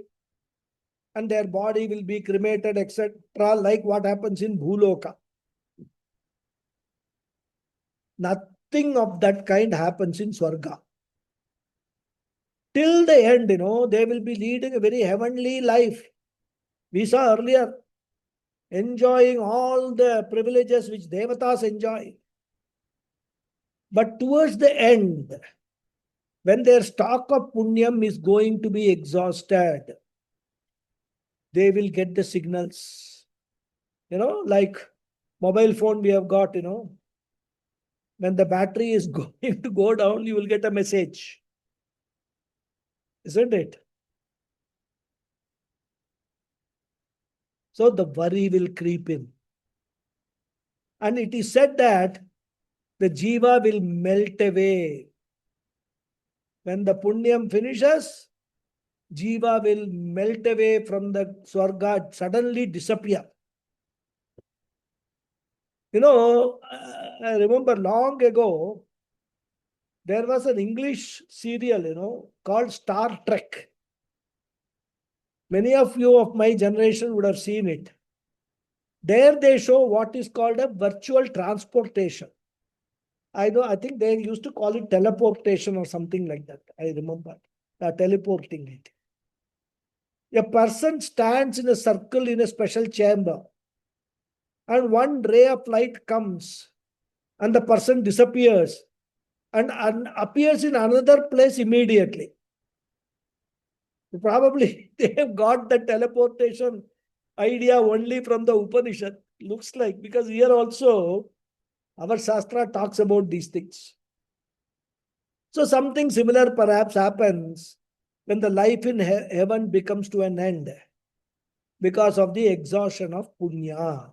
and their body will be cremated, etc., like what happens in Bhuloka. Nothing of that kind happens in Swarga. Till the end, they will be leading a very heavenly life. We saw earlier, enjoying all the privileges which Devatas enjoy. But towards the end, when their stock of punyam is going to be exhausted, they will get the signals. Like mobile phone we have got, when the battery is going to go down, you will get a message. Isn't it? So the worry will creep in. And it is said that the jiva will melt away. When the punyam finishes, jiva will melt away from the swarga, suddenly disappear. I remember long ago, there was an English serial, called Star Trek. Many of you of my generation would have seen it. There they show what is called a virtual transportation. I think they used to call it teleportation or something like that. I remember teleporting it. A person stands in a circle in a special chamber, and one ray of light comes, and the person disappears and appears in another place immediately. Probably they have got the teleportation idea only from the Upanishad. Looks like, because here also our Shastra talks about these things. So something similar perhaps happens when the life in heaven becomes to an end because of the exhaustion of punya.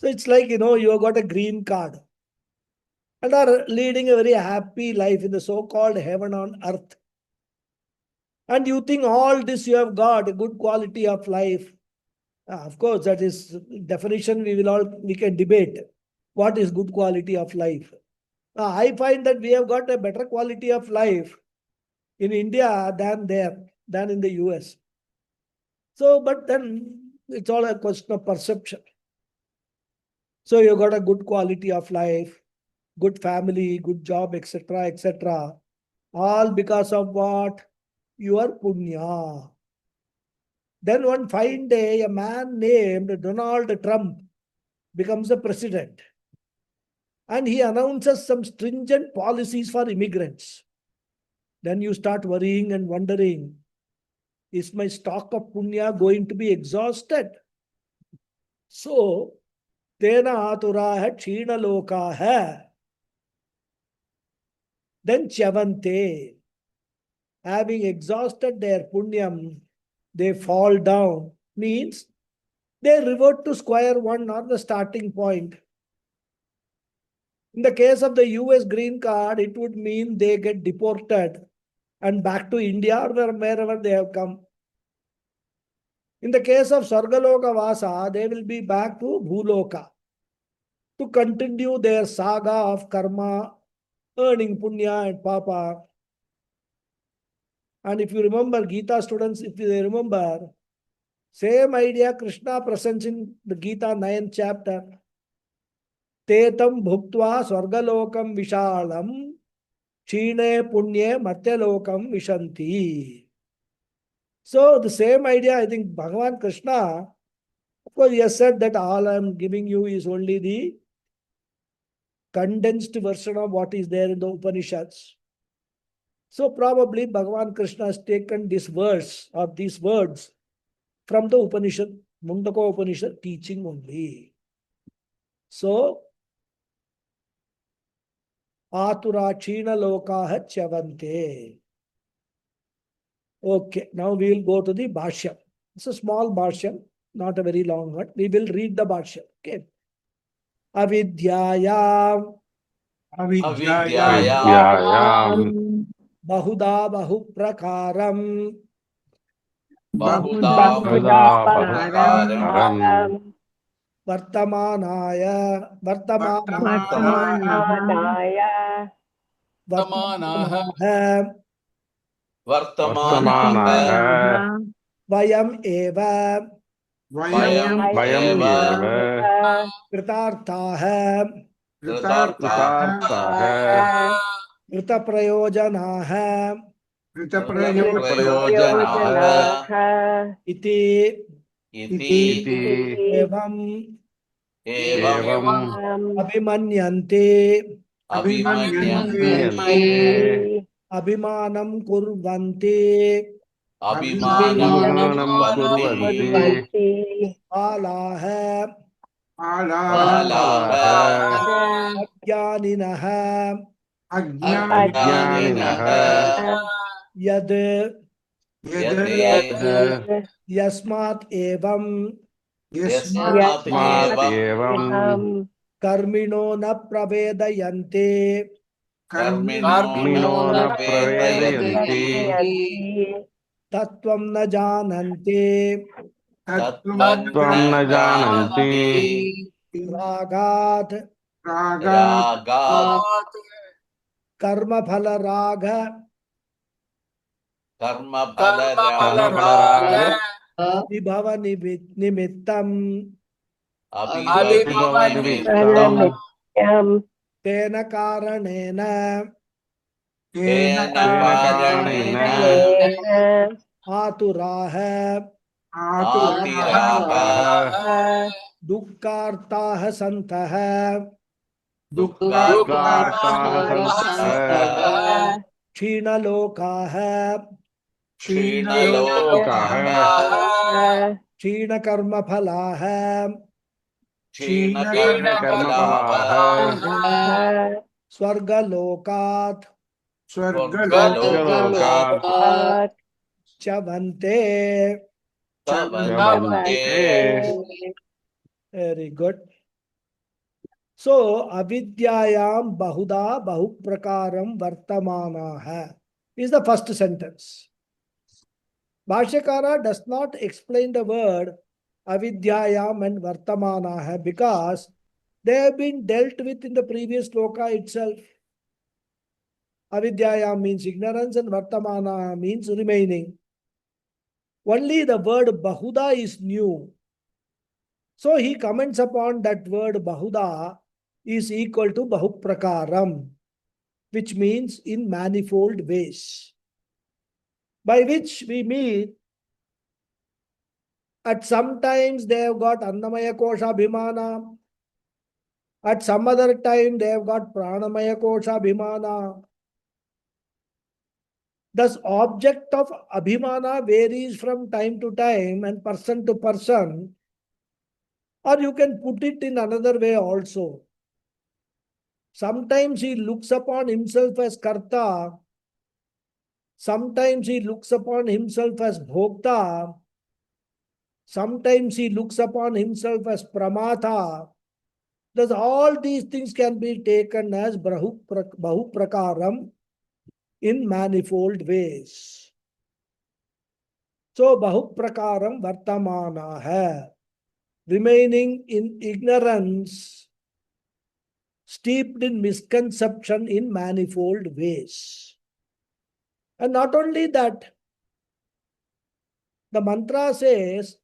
So it's like, you have got a green card and are leading a very happy life in the so-called heaven on earth. And you think all this you have got, a good quality of life. Of course, that is definition we can debate. What is good quality of life? I find that we have got a better quality of life in India than in the US. So, but then it's all a question of perception. So you got a good quality of life, good family, good job, etc., etc. All because of what? Your punya. Then one fine day, a man named Donald Trump becomes the president. And he announces some stringent policies for immigrants. Then you start worrying and wondering, is my stock of punya going to be exhausted? So, tena atura hai china loka hai. Then chavante, having exhausted their punyam, they fall down. Means they revert to square one or the starting point. In the case of the US green card, it would mean they get deported and back to India or wherever they have come. In the case of Sargaloka Vasa, they will be back to Bhuloka to continue their saga of karma, earning punya and papa. And if you remember, Gita students, if they remember, same idea Krishna presents in the Gita 9th chapter. Tetam bhuktva swargalokam vishalam chine punye matyalokam vishanti. So the same idea, I think Bhagavan Krishna, of course, he has said that all I am giving you is only the condensed version of what is there in the Upanishads. So probably Bhagavan Krishna has taken this verse or these words from the Upanishad, Mundaka Upanishad teaching only. So, Atura China Lokaha Chavante. Okay, now we will go to the Bhashyam. It's a small Bhashyam, not a very long one. We will read the Bhashyam. Okay. Avidyayam Avidyayam Bahuda Bahuprakaram Bahuda Bahuprakaram Vartamanaya Vartamanaya Vartamanaha Vayam Eva Vayam Vayam Eva Kritarthaha Kritarthaha Kritaprayojanaha Prayojanaha Iti Iti Evam Evam Abhimanyante Abhimanyante Abhimanam Kurvanti Abhimanam Kurvanti Alaha Balaha Ajnaninaha Ajnaninaha Yad Yad Yasmat Evam Yasmat Evam Karmino na pravedayante Karmino na pravedayanti Tattvam na janante Tattvam na jananti Ragat Ragat Karma phala raga Karma Karmapalaraga Vibhava nimittam Abhibhava Abhibhava nimittam Tena karanena Tena karanena Aturaha Atiraha Dukkartaha santaha Dukkartaha santaha China lokaha Shinalokaha China karma phalaha Shina karmapalaha Swarga lokat Swargalokat Chavante. Chavante Very good. So, avidyayam bahuda bahuprakaram vartamanaha is the first sentence. Bhashyakara does not explain the word avidyayam and vartamanaha because they have been dealt with in the previous sloka itself. Avidyayam means ignorance and vartamana means remaining. Only the word bahuda is new. So he comments upon that word bahuda is equal to bahuprakaram, which means in manifold ways. By which we mean at some times they have got Annamaya Kosha Bhimana, at some other time they have got Pranamaya Kosha Bhimana. Thus, object of Abhimana varies from time to time and person to person, or you can put it in another way also. Sometimes he looks upon himself as Karta, sometimes he looks upon himself as Bhokta, sometimes he looks upon himself as Pramata. Thus, all these things can be taken as Bahuprakaram in manifold ways. So, Bahuprakaram Vartamana hai, remaining in ignorance, steeped in misconception in manifold ways. And not only that, the mantra says,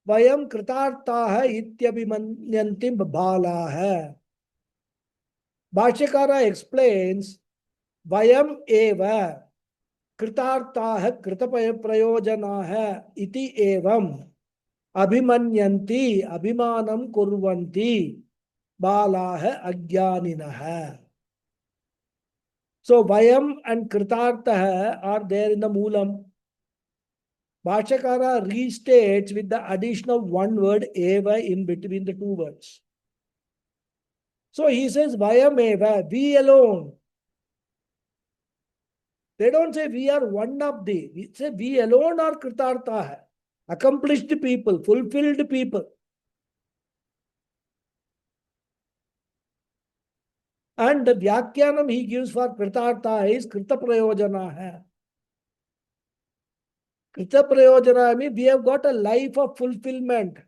Vayam kritartaha ityabhimanyantim bhalaha. Bhashyakara explains, Vayam eva kritartaha kritaprayojanaha iti evam abhimanyanti abhimanam kurvanti balaha ajnaninaha. So Vayam and Kritartaha are there in the Moolam. Bhashyakara restates with the addition of one word eva in between the two words. So he says Vayam eva, we alone. They don't say we are one of the. We say we alone are Kritartaha, accomplished people, fulfilled people. And the Vyakyanam he gives for Kritartha is Krita Prayojana. Krita Prayojana means we have got a life of fulfillment.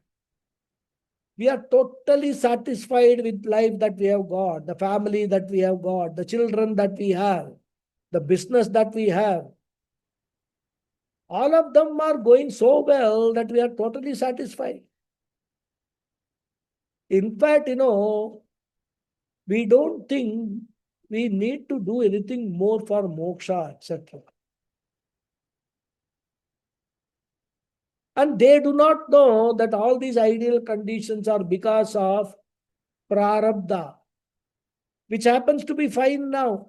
We are totally satisfied with life that we have got, the family that we have got, the children that we have, the business that we have. All of them are going so well that we are totally satisfied. In fact, we don't think we need to do anything more for moksha, etc. And they do not know that all these ideal conditions are because of prarabdha, which happens to be fine now.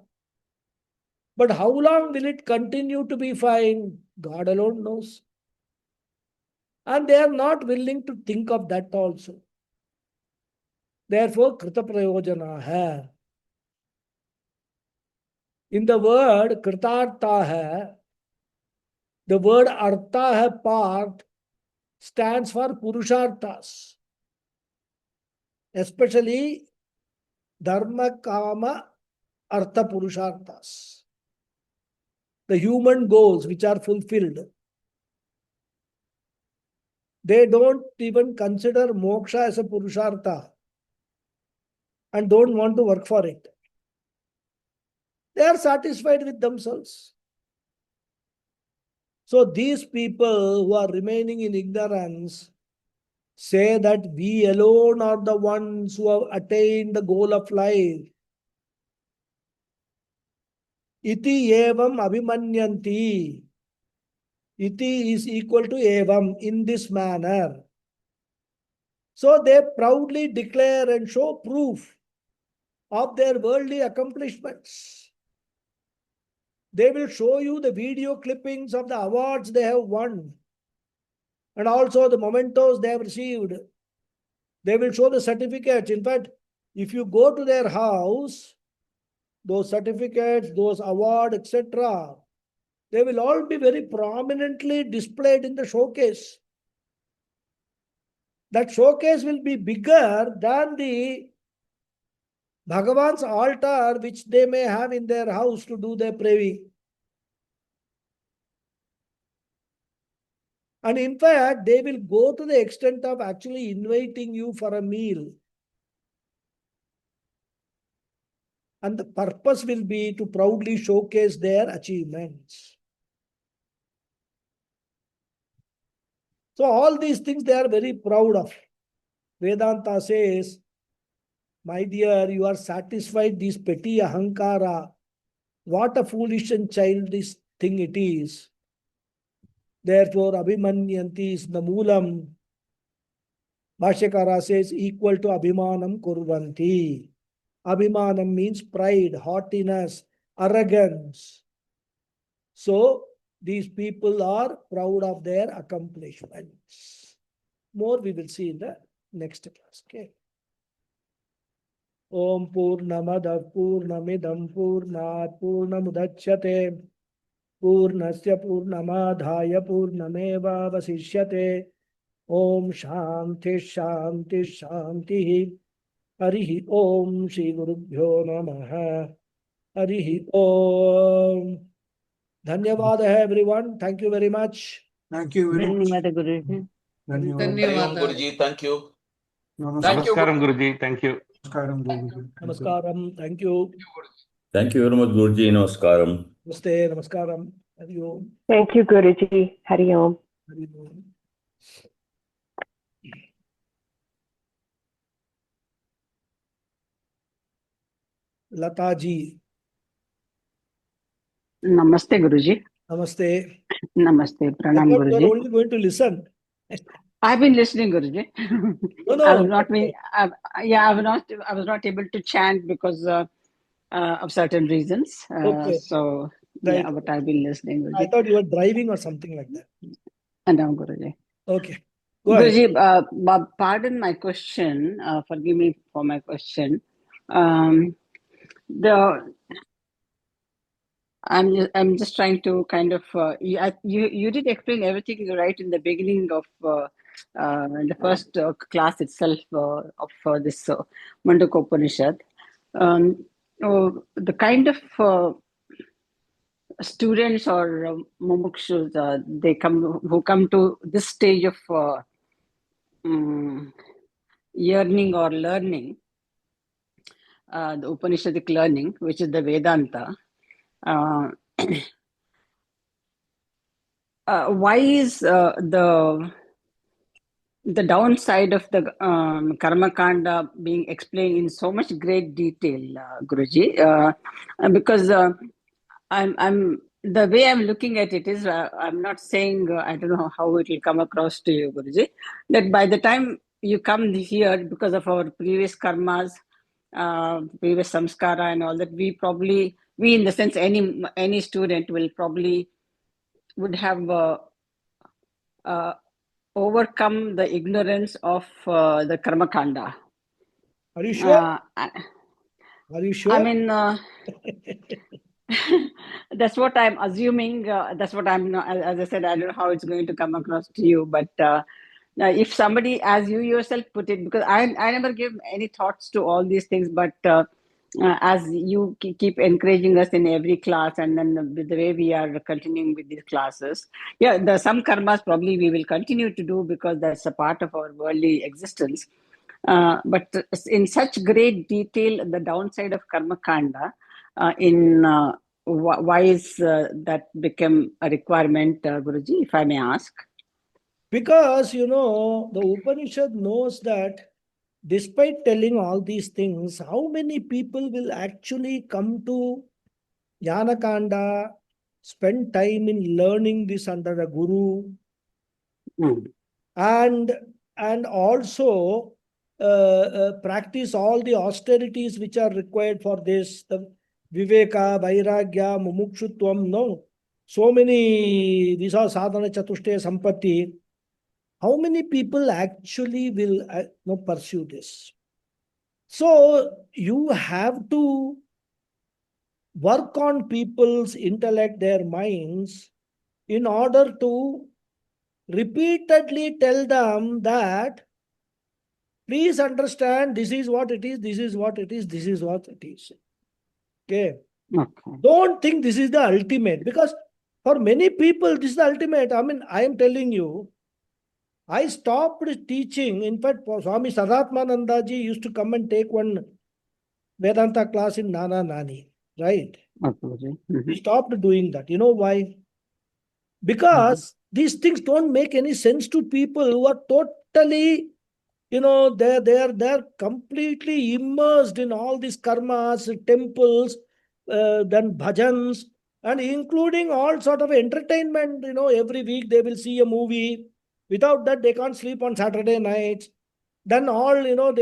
But how long will it continue to be fine? God alone knows. And they are not willing to think of that also. Therefore, Krita Prayojana hai. In the word Kritartha hai, the word Artha hai part stands for Purusharthas. Especially Dharma, Kama, Artha Purusharthas. The human goals which are fulfilled. They don't even consider moksha as a Purushartha and don't want to work for it. They are satisfied with themselves. So these people who are remaining in ignorance say that we alone are the ones who have attained the goal of life. Iti evam abhimanyanti. Iti is equal to evam, in this manner. So they proudly declare and show proof of their worldly accomplishments. They will show you the video clippings of the awards they have won and also the mementos they have received. They will show the certificates. In fact, if you go to their house, those certificates, those awards, etc., they will all be very prominently displayed in the showcase. That showcase will be bigger than the Bhagavan's altar, which they may have in their house to do their praying. And in fact, they will go to the extent of actually inviting you for a meal. And the purpose will be to proudly showcase their achievements. So all these things they are very proud of. Vedanta says, my dear, you are satisfied this petty ahankara. What a foolish and childish thing it is. Therefore, abhimanyanti is the moolam. Bhashyakara says equal to abhimanam kurvanti. Abhimanam means pride, haughtiness, arrogance. So, these people are proud of their accomplishments. More we will see in the next class. Okay. Om Purnamada Purnamidam Purnat Purnamudachyate Purnasya Purnamadhaya Purnameva Vasishyate Om Shanti Shanti Shanti Harihi Om Shri Gurubhyo Namaha Harihi Om. Dhanyavada everyone. Thank you very much. Thank you very much. ಧನ್ಯವಾದ ಗುರುಜಿ. ಧನ್ಯವಾದ. Hari Om Guruji, thank you. Namaskaram. Namaskaram, Guruji. Thank you. Namaskaram, Guruji. Namaskaram. Thank you. Thank you very much, Guruji. Namaskaram. Namaste. Namaskaram. Hari Om. Thank you, Guruji. Hari Om. Hari Om. Lata ji. Namaste Guruji. Namaste. Namaste. I Pranam thought you are Guruji. only going to listen. I've been listening, Guruji. No, I was no. not being, I was not able to chant because of certain reasons. Okay. So Right. yeah, but I've been listening, I Guruji. thought you were driving or something like that. And now, Guruji. Okay. Go ahead. Guruji, pardon my question. Forgive me for my question. The I'm just trying to kind of you did explain everything right in the beginning of the first class itself of this Mandukya Upanishad. The kind of students or mumukshus who come to this stage of yearning or learning, the Upanishadic learning, which is the Vedanta. Why is the downside of the karma kanda being explained in so much great detail, Guruji? Because I'm the way I'm looking at it is I'm not saying I don't know how it will come across to you, Guruji, that by the time you come here because of our previous karmas, previous samskara and all that, we in the sense any student will probably would have overcome the ignorance of the karma kanda. Are you sure? Are you sure? I mean, that's what I'm assuming. That's what I'm not, as I said, I don't know how it's going to come across to you, but if somebody, as you yourself put it, because I never give any thoughts to all these things, but as you keep encouraging us in every class, and then the way we are continuing with these classes, yeah, some karmas probably we will continue to do because that's a part of our worldly existence. But in such great detail, the downside of karma kanda, why is that become a requirement, Guruji, if I may ask? Because, the Upanishad knows that despite telling all these things, how many people will actually come to Jnanakanda, spend time in learning this under a guru, and also practice all the austerities which are required for this, the Viveka, Vairagya, Mumukshutvam, no? So many, these are sadhana chatushtaya sampatti. How many people actually will pursue this? So you have to work on people's intellect, their minds, in order to repeatedly tell them that Please understand, this is what it is, this is what it is, this is what it is. Okay. Okay. Don't think this is the ultimate, because for many people, this is the ultimate. I mean, I am telling you, I stopped teaching. In fact, Swami Sadatmananda ji used to come and take one Vedanta class in Nana Nani, right? Okay, Guruji. We stopped doing that. You know why? Because these things don't make any sense to people who are totally, they're completely immersed in all these karmas, temples, then bhajans, and including all sort of entertainment. Every week they will see a movie. Without that, they can't sleep on Saturday nights. Then they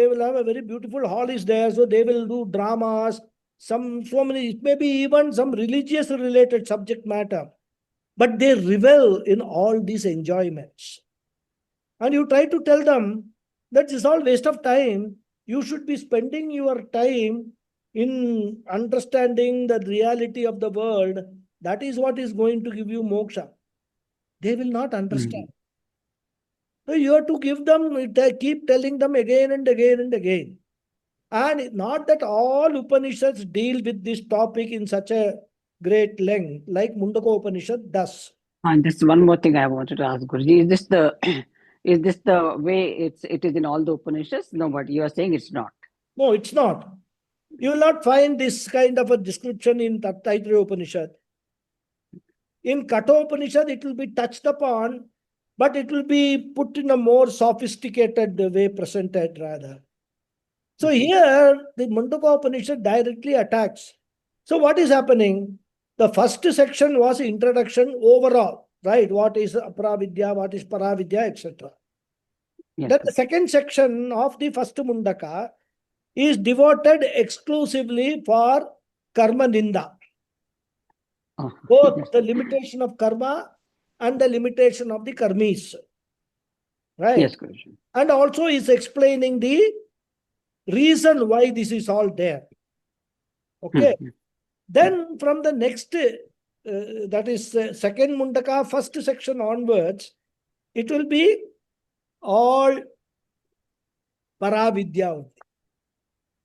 will have a very beautiful hall is there, so they will do dramas, so many, maybe even some religious related subject matter. But they revel in all these enjoyments. And you try to tell them that it's all waste of time. You should be spending your time in understanding the reality of the world. That is what is going to give you moksha. They will not understand. So you have to give them, keep telling them again and again and again. And not that all Upanishads deal with this topic in such a great length, like Mundaka Upanishad does. And this one more thing I wanted to ask Guruji. Is this the is this the way it is in all the Upanishads? No, but you are saying it's not. No, it's not. You will not find this kind of a description in Taittiriya Upanishad. In Katha Upanishad, it will be touched upon, but it will be put in a more sophisticated way, presented rather. So here, the Mundaka Upanishad directly attacks. So what is happening? The first section was introduction overall, right? What is Aparavidya, what is Paravidya, etc. Yes, Then the second section of the first Mundaka is devoted exclusively for Karma Ninda. Oh, Both yes. the limitation of karma and the limitation of the karmis. Right? Yes, Guruji. And also is explaining the reason why this is all there. Okay. Then from the next, that is second Mundaka, first section onwards, it will be all Paravidya.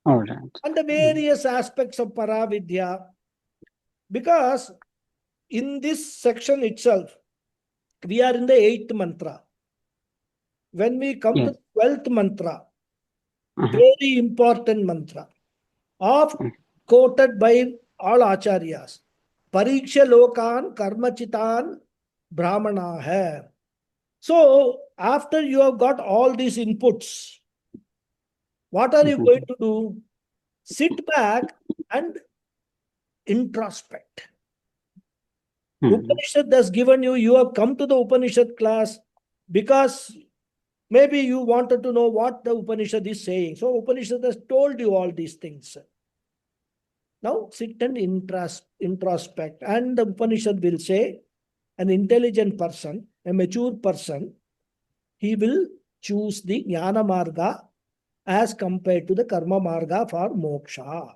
All right. And the various aspects of Paravidya. Because in this section itself, we are in the 8th mantra. When we come to the 12th mantra, very important mantra, quoted by all acharyas, Pariksha Lokan Karmachitan Brahmana hai. So, after you have got all these inputs, what are you going to do? Sit back and introspect. Upanishad has given you, you have come to the Upanishad class because maybe you wanted to know what the Upanishad is saying. So Upanishad has told you all these things. Now sit and introspect. And the Upanishad will say, an intelligent person, a mature person, he will choose the Jnana Marga as compared to the Karma Marga for moksha.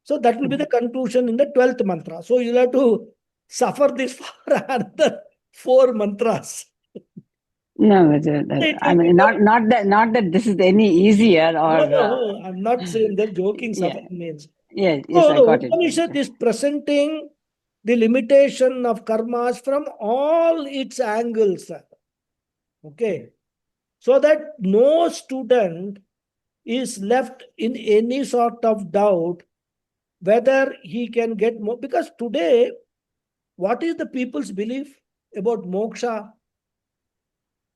So that will be the conclusion in the 12th mantra. So you'll have to suffer this for another 4 mantras. No, I mean, not that this is any easier or. No, I'm not saying that joking suffering means. Yes, So I the got it. Upanishad is presenting the limitation of karmas from all its angles. Okay. So that no student is left in any sort of doubt whether he can get more. Because today, what is the people's belief about moksha?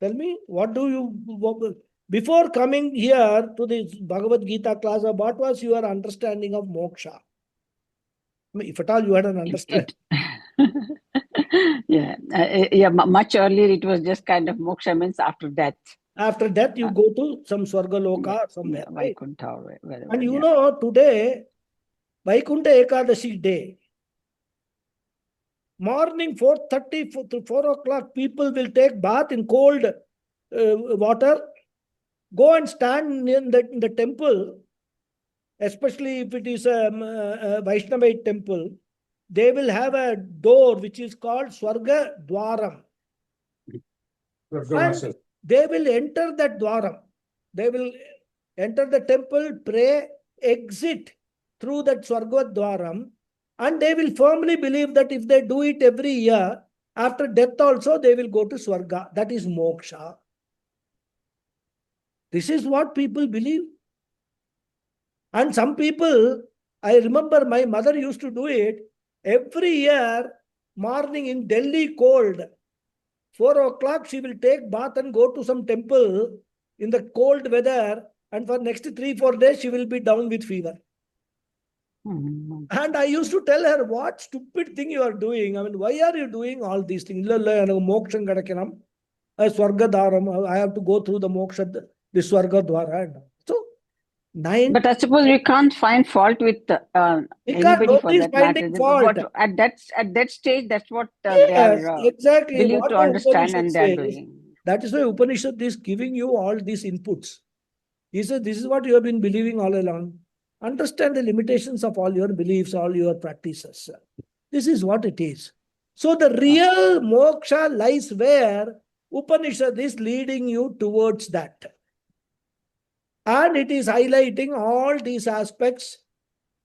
Tell me, what do you, before coming here to this Bhagavad Gita class, what was your understanding of moksha? I mean, if at all you had an understanding. Much earlier it was just kind of moksha means after death. After death, you go to some Swargaloka or somewhere. Right? Vaikuntha or wherever. And you know, today, Vaikuntha Ekadashi day, morning 4:30 to 4 o'clock, people will take bath in cold water, go and stand in the temple, especially if it is a Vaishnavite temple. They will have a door which is called Swarga Dwaram. And they will enter that Dwaram. They will enter the temple, pray, exit through that Swargadwaram, and they will firmly believe that if they do it every year, after death also they will go to Swarga. That is moksha. This is what people believe. And some people, I remember my mother used to do it every year, morning in Delhi cold. 4 o'clock, she will take bath and go to some temple in the cold weather. And for next 3-4 days, she will be down with fever. And I used to tell her, what stupid thing you are doing. I mean, why are you doing all these things? Moksham gadakanam, Swargadharam, I have to go through the moksha, the Swargadwara. So, But I suppose we can't find fault with anybody for nobody is that matter. finding fault. But at that stage, that's what they Yes, are exactly. believed What to the understand, Upanishad and they are says, doing. that is why Upanishad is giving you all these inputs. He says, this is what you have been believing all along. Understand the limitations of all your beliefs, all your practices. This is what it is. So the real moksha lies where Upanishad is leading you towards that. And it is highlighting all these aspects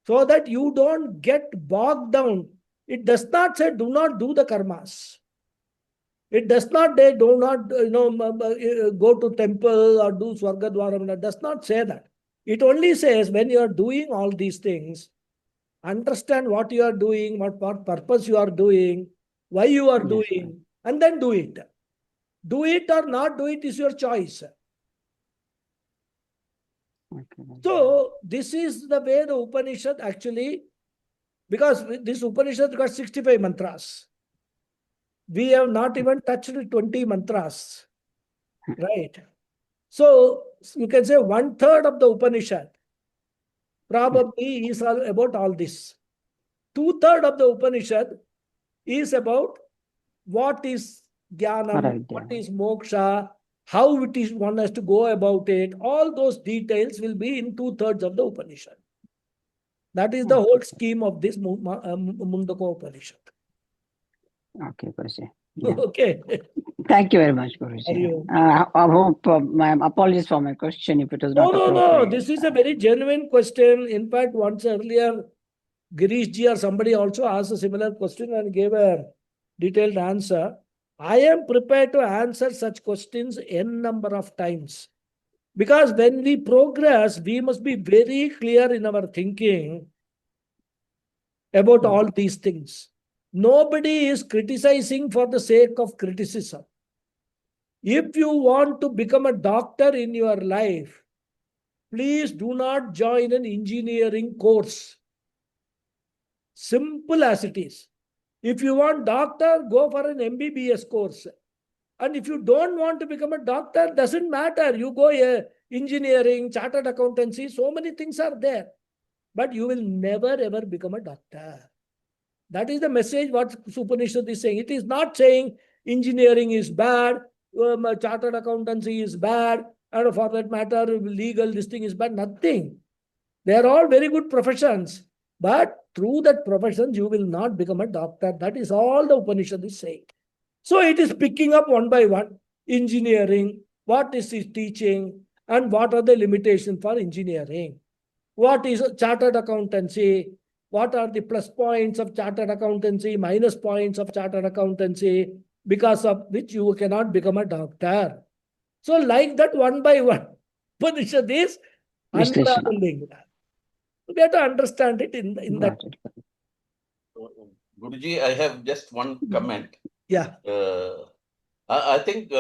so that you don't get bogged down. It does not say do not do the karmas. It does not, they do not, go to temple or do Swargadwaram. It does not say that. It only says when you are doing all these things, understand what you are doing, what purpose you are doing, why you are doing, and then do it. Do it or not do it is your choice. So this is the way the Upanishad actually, because this Upanishad got 65 mantras. We have not even touched 20 mantras. Right. So you can say 1/3 of the Upanishad probably is about all this. 2/3 of the Upanishad is about what is jnanam, what is moksha, how it is one has to go about it. All those details will be in 2/3 of the Upanishad. That is the whole scheme of this Mundaka Upanishad. Okay, Guruji. Okay. Thank you very much, Guruji. I hope my apologies for my question if it was not No. appropriate. This is a very genuine question. In fact, once earlier, Girish ji or somebody also asked a similar question and gave a detailed answer. I am prepared to answer such questions n number of times. Because when we progress, we must be very clear in our thinking about all these things. Nobody is criticizing for the sake of criticism. If you want to become a doctor in your life, please do not join an engineering course. Simple as it is. If you want doctor, go for an MBBS course. And if you don't want to become a doctor, doesn't matter. You go engineering, chartered accountancy, so many things are there. But you will never ever become a doctor. That is the message what Upanishad is saying. It is not saying engineering is bad, chartered accountancy is bad, and for that matter, legal, this thing is bad. Nothing. They are all very good professions. But through that profession, you will not become a doctor. That is all the Upanishad is saying. So it is picking up one by one. Engineering, what is it teaching, and what are the limitations for engineering? What is chartered accountancy? What are the plus points of chartered accountancy, minus points of chartered accountancy, because of which you cannot become a doctor? So like that, one by one, Upanishad is unraveling. We have to understand it in that. Guruji, I have just one comment. Yeah. I think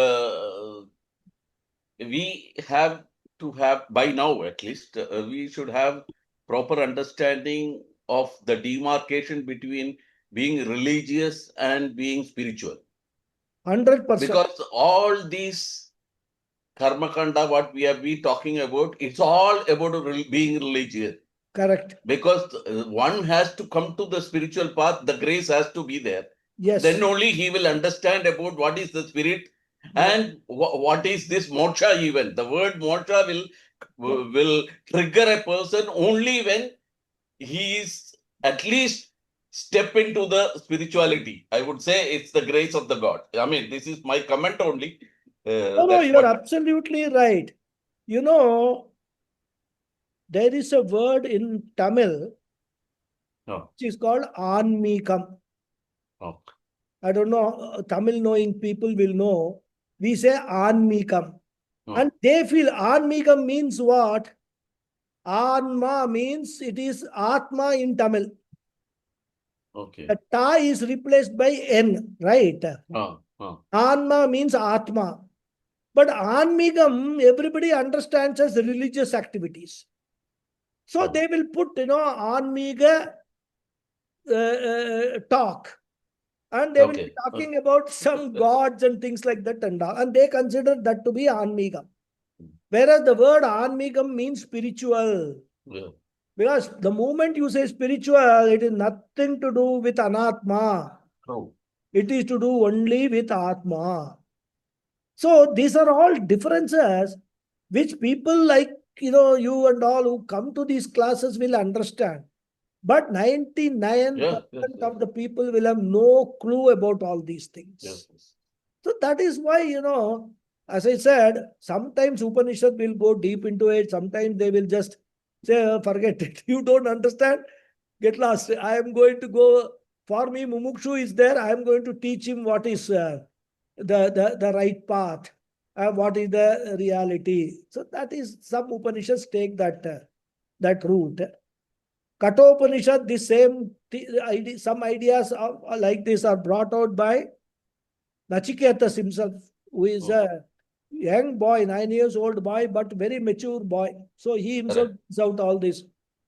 we have to have, by now at least, we should have proper understanding of the demarcation between being religious and being spiritual. 100%. Because all these karma kanda, what we have been talking about, it's all about being religious. Correct. Because one has to come to the spiritual path, the grace has to be there. Yes. Then only he will understand about what is the spirit and what is this moksha even. The word moksha will trigger a person only when he is at least step into the spirituality. I would say it's the grace of the God. I mean, this is my comment only. No, you are absolutely right. You know, there is a word in Tamil Oh, which is called Anmikam. oh, I don't know, Tamil knowing people will know. We say Anmikam. oh, And they feel Anmikam means what? Anma means it is Atma in Tamil. okay. The Ta is replaced by N, right? Oh, oh, Anma means Atma. But Anmigam, everybody understands as religious activities. So oh, they will put, Anmiga talk. And they will be okay. talking about some gods and things like that and all. And they consider that to be Anmigam. Whereas the word Anmigam means spiritual. Yeah. Because the moment you say spiritual, it is nothing to do with Anatma. Oh, It is to do only with Atma. So these are all differences which people like, you and all who come to these classes will understand. But 99% yeah, yes, yes, of the people will have no clue about all these things. yes, yes. So that is why, as I said, sometimes Upanishad will go deep into it. Sometimes they will just say, forget it. You don't understand. Get lost. I am going to go, for me, Mumukshu is there. I am going to teach him what is the right path, what is the reality. So that is, some Upanishads take that route. Kathopanishad, the same, some ideas like this are brought out by Nachiketas himself, who is a young boy, 9 years old boy, but very mature boy. So he himself Correct. brings out all this.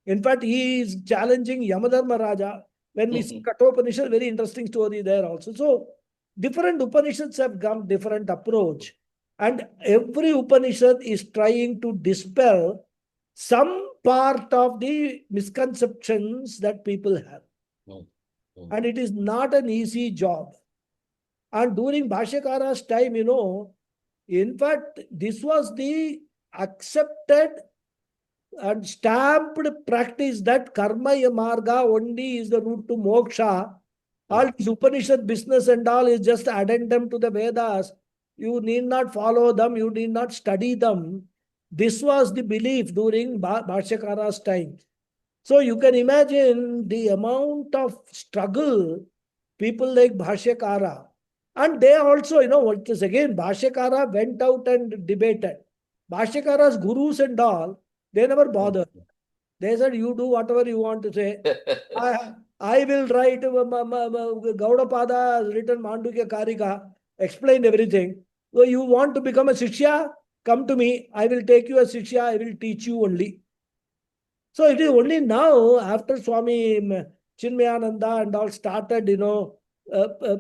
In fact, he is challenging Yamadharma Raja. When we see Kathopanishad, very interesting story there also. So different Upanishads have come different approach. And every Upanishad is trying to dispel some part of the misconceptions that people have. Mm, mm. And it is not an easy job. And during Bhashyakara's time, in fact, this was the accepted and stamped practice that karma marga only is the route to moksha. All this Upanishad business and all is just addendum to the Vedas. You need not follow them, you need not study them. This was the belief during Bhashyakara's time. So you can imagine the amount of struggle people like Bhashyakara. And they also, what is again, Bhashyakara went out and debated. Bhashyakara's gurus and all, they never bothered. They said, you do whatever you want to say. I will write, Gaudapada has written Mandukya Karika, explained everything. So you want to become a Shishya? Come to me. I will take you as Shishya. I will teach you only. So it is only now, after Swami Chinmayananda and all started,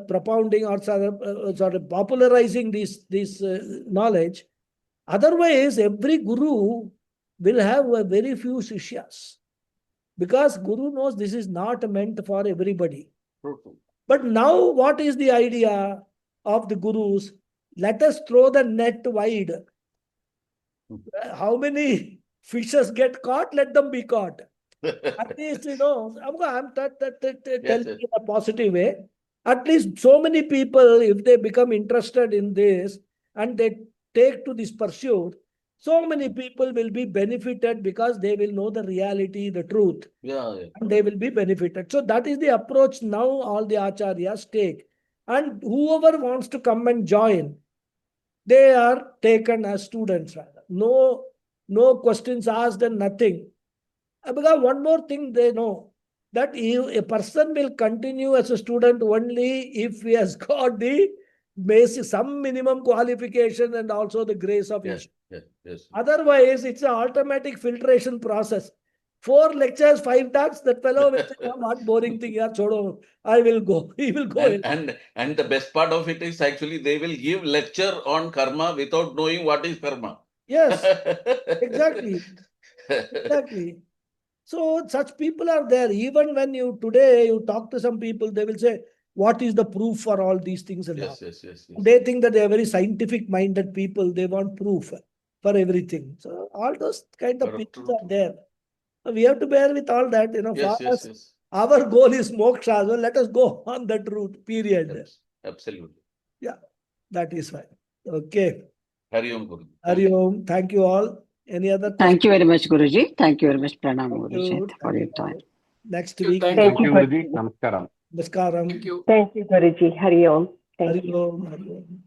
propounding or sort of popularizing this knowledge. Otherwise, every guru will have a very few sishyas. Because guru knows this is not meant for everybody. But now, what is the idea of the gurus? Let us throw the net wide. How many fishes get caught? Let them be caught. At least, I'm telling in a positive way. At least so many people, if they become interested in this and they take to this pursuit, so many people will be benefited because they will know the reality, the truth. Yeah, yeah. And they will be benefited. So that is the approach now all the acharyas take. And whoever wants to come and join, they are taken as students rather. No questions asked and nothing. Because one more thing they know, that a person will continue as a student only if he has got the basic, some minimum qualification and also the grace of Yes, each. yes, yes. Otherwise, it's an automatic filtration process. 4 lectures, 5 talks, that fellow will say, what boring thing, yeah, chodo, I will go. He will go. And the best part of it is actually they will give lecture on karma without knowing what is karma. Yes, exactly. Exactly. So such people are there. Even when today you talk to some people, they will say, what is the proof for all these things and all? Yes. They think that they are very scientific minded people. They want proof for everything. So all those kind of Correct, people true, are true. there. So we have to bear with all that. Yes, For us, yes. our goal is moksha. So let us go on that route, period. Absolutely. Yeah, that is fine. Okay. Hari Om Guru. Hari Om. Thank you all. Any other Thank you very much, Guruji. Thank you very much, Pranam, Thank Guruji, you. for your time. Next week. Thank you, Guruji. Guruji. Namaskaram. Namaskaram. Thank you, Guruji. Hari Om. Thank Hari you. Om. Hari Om.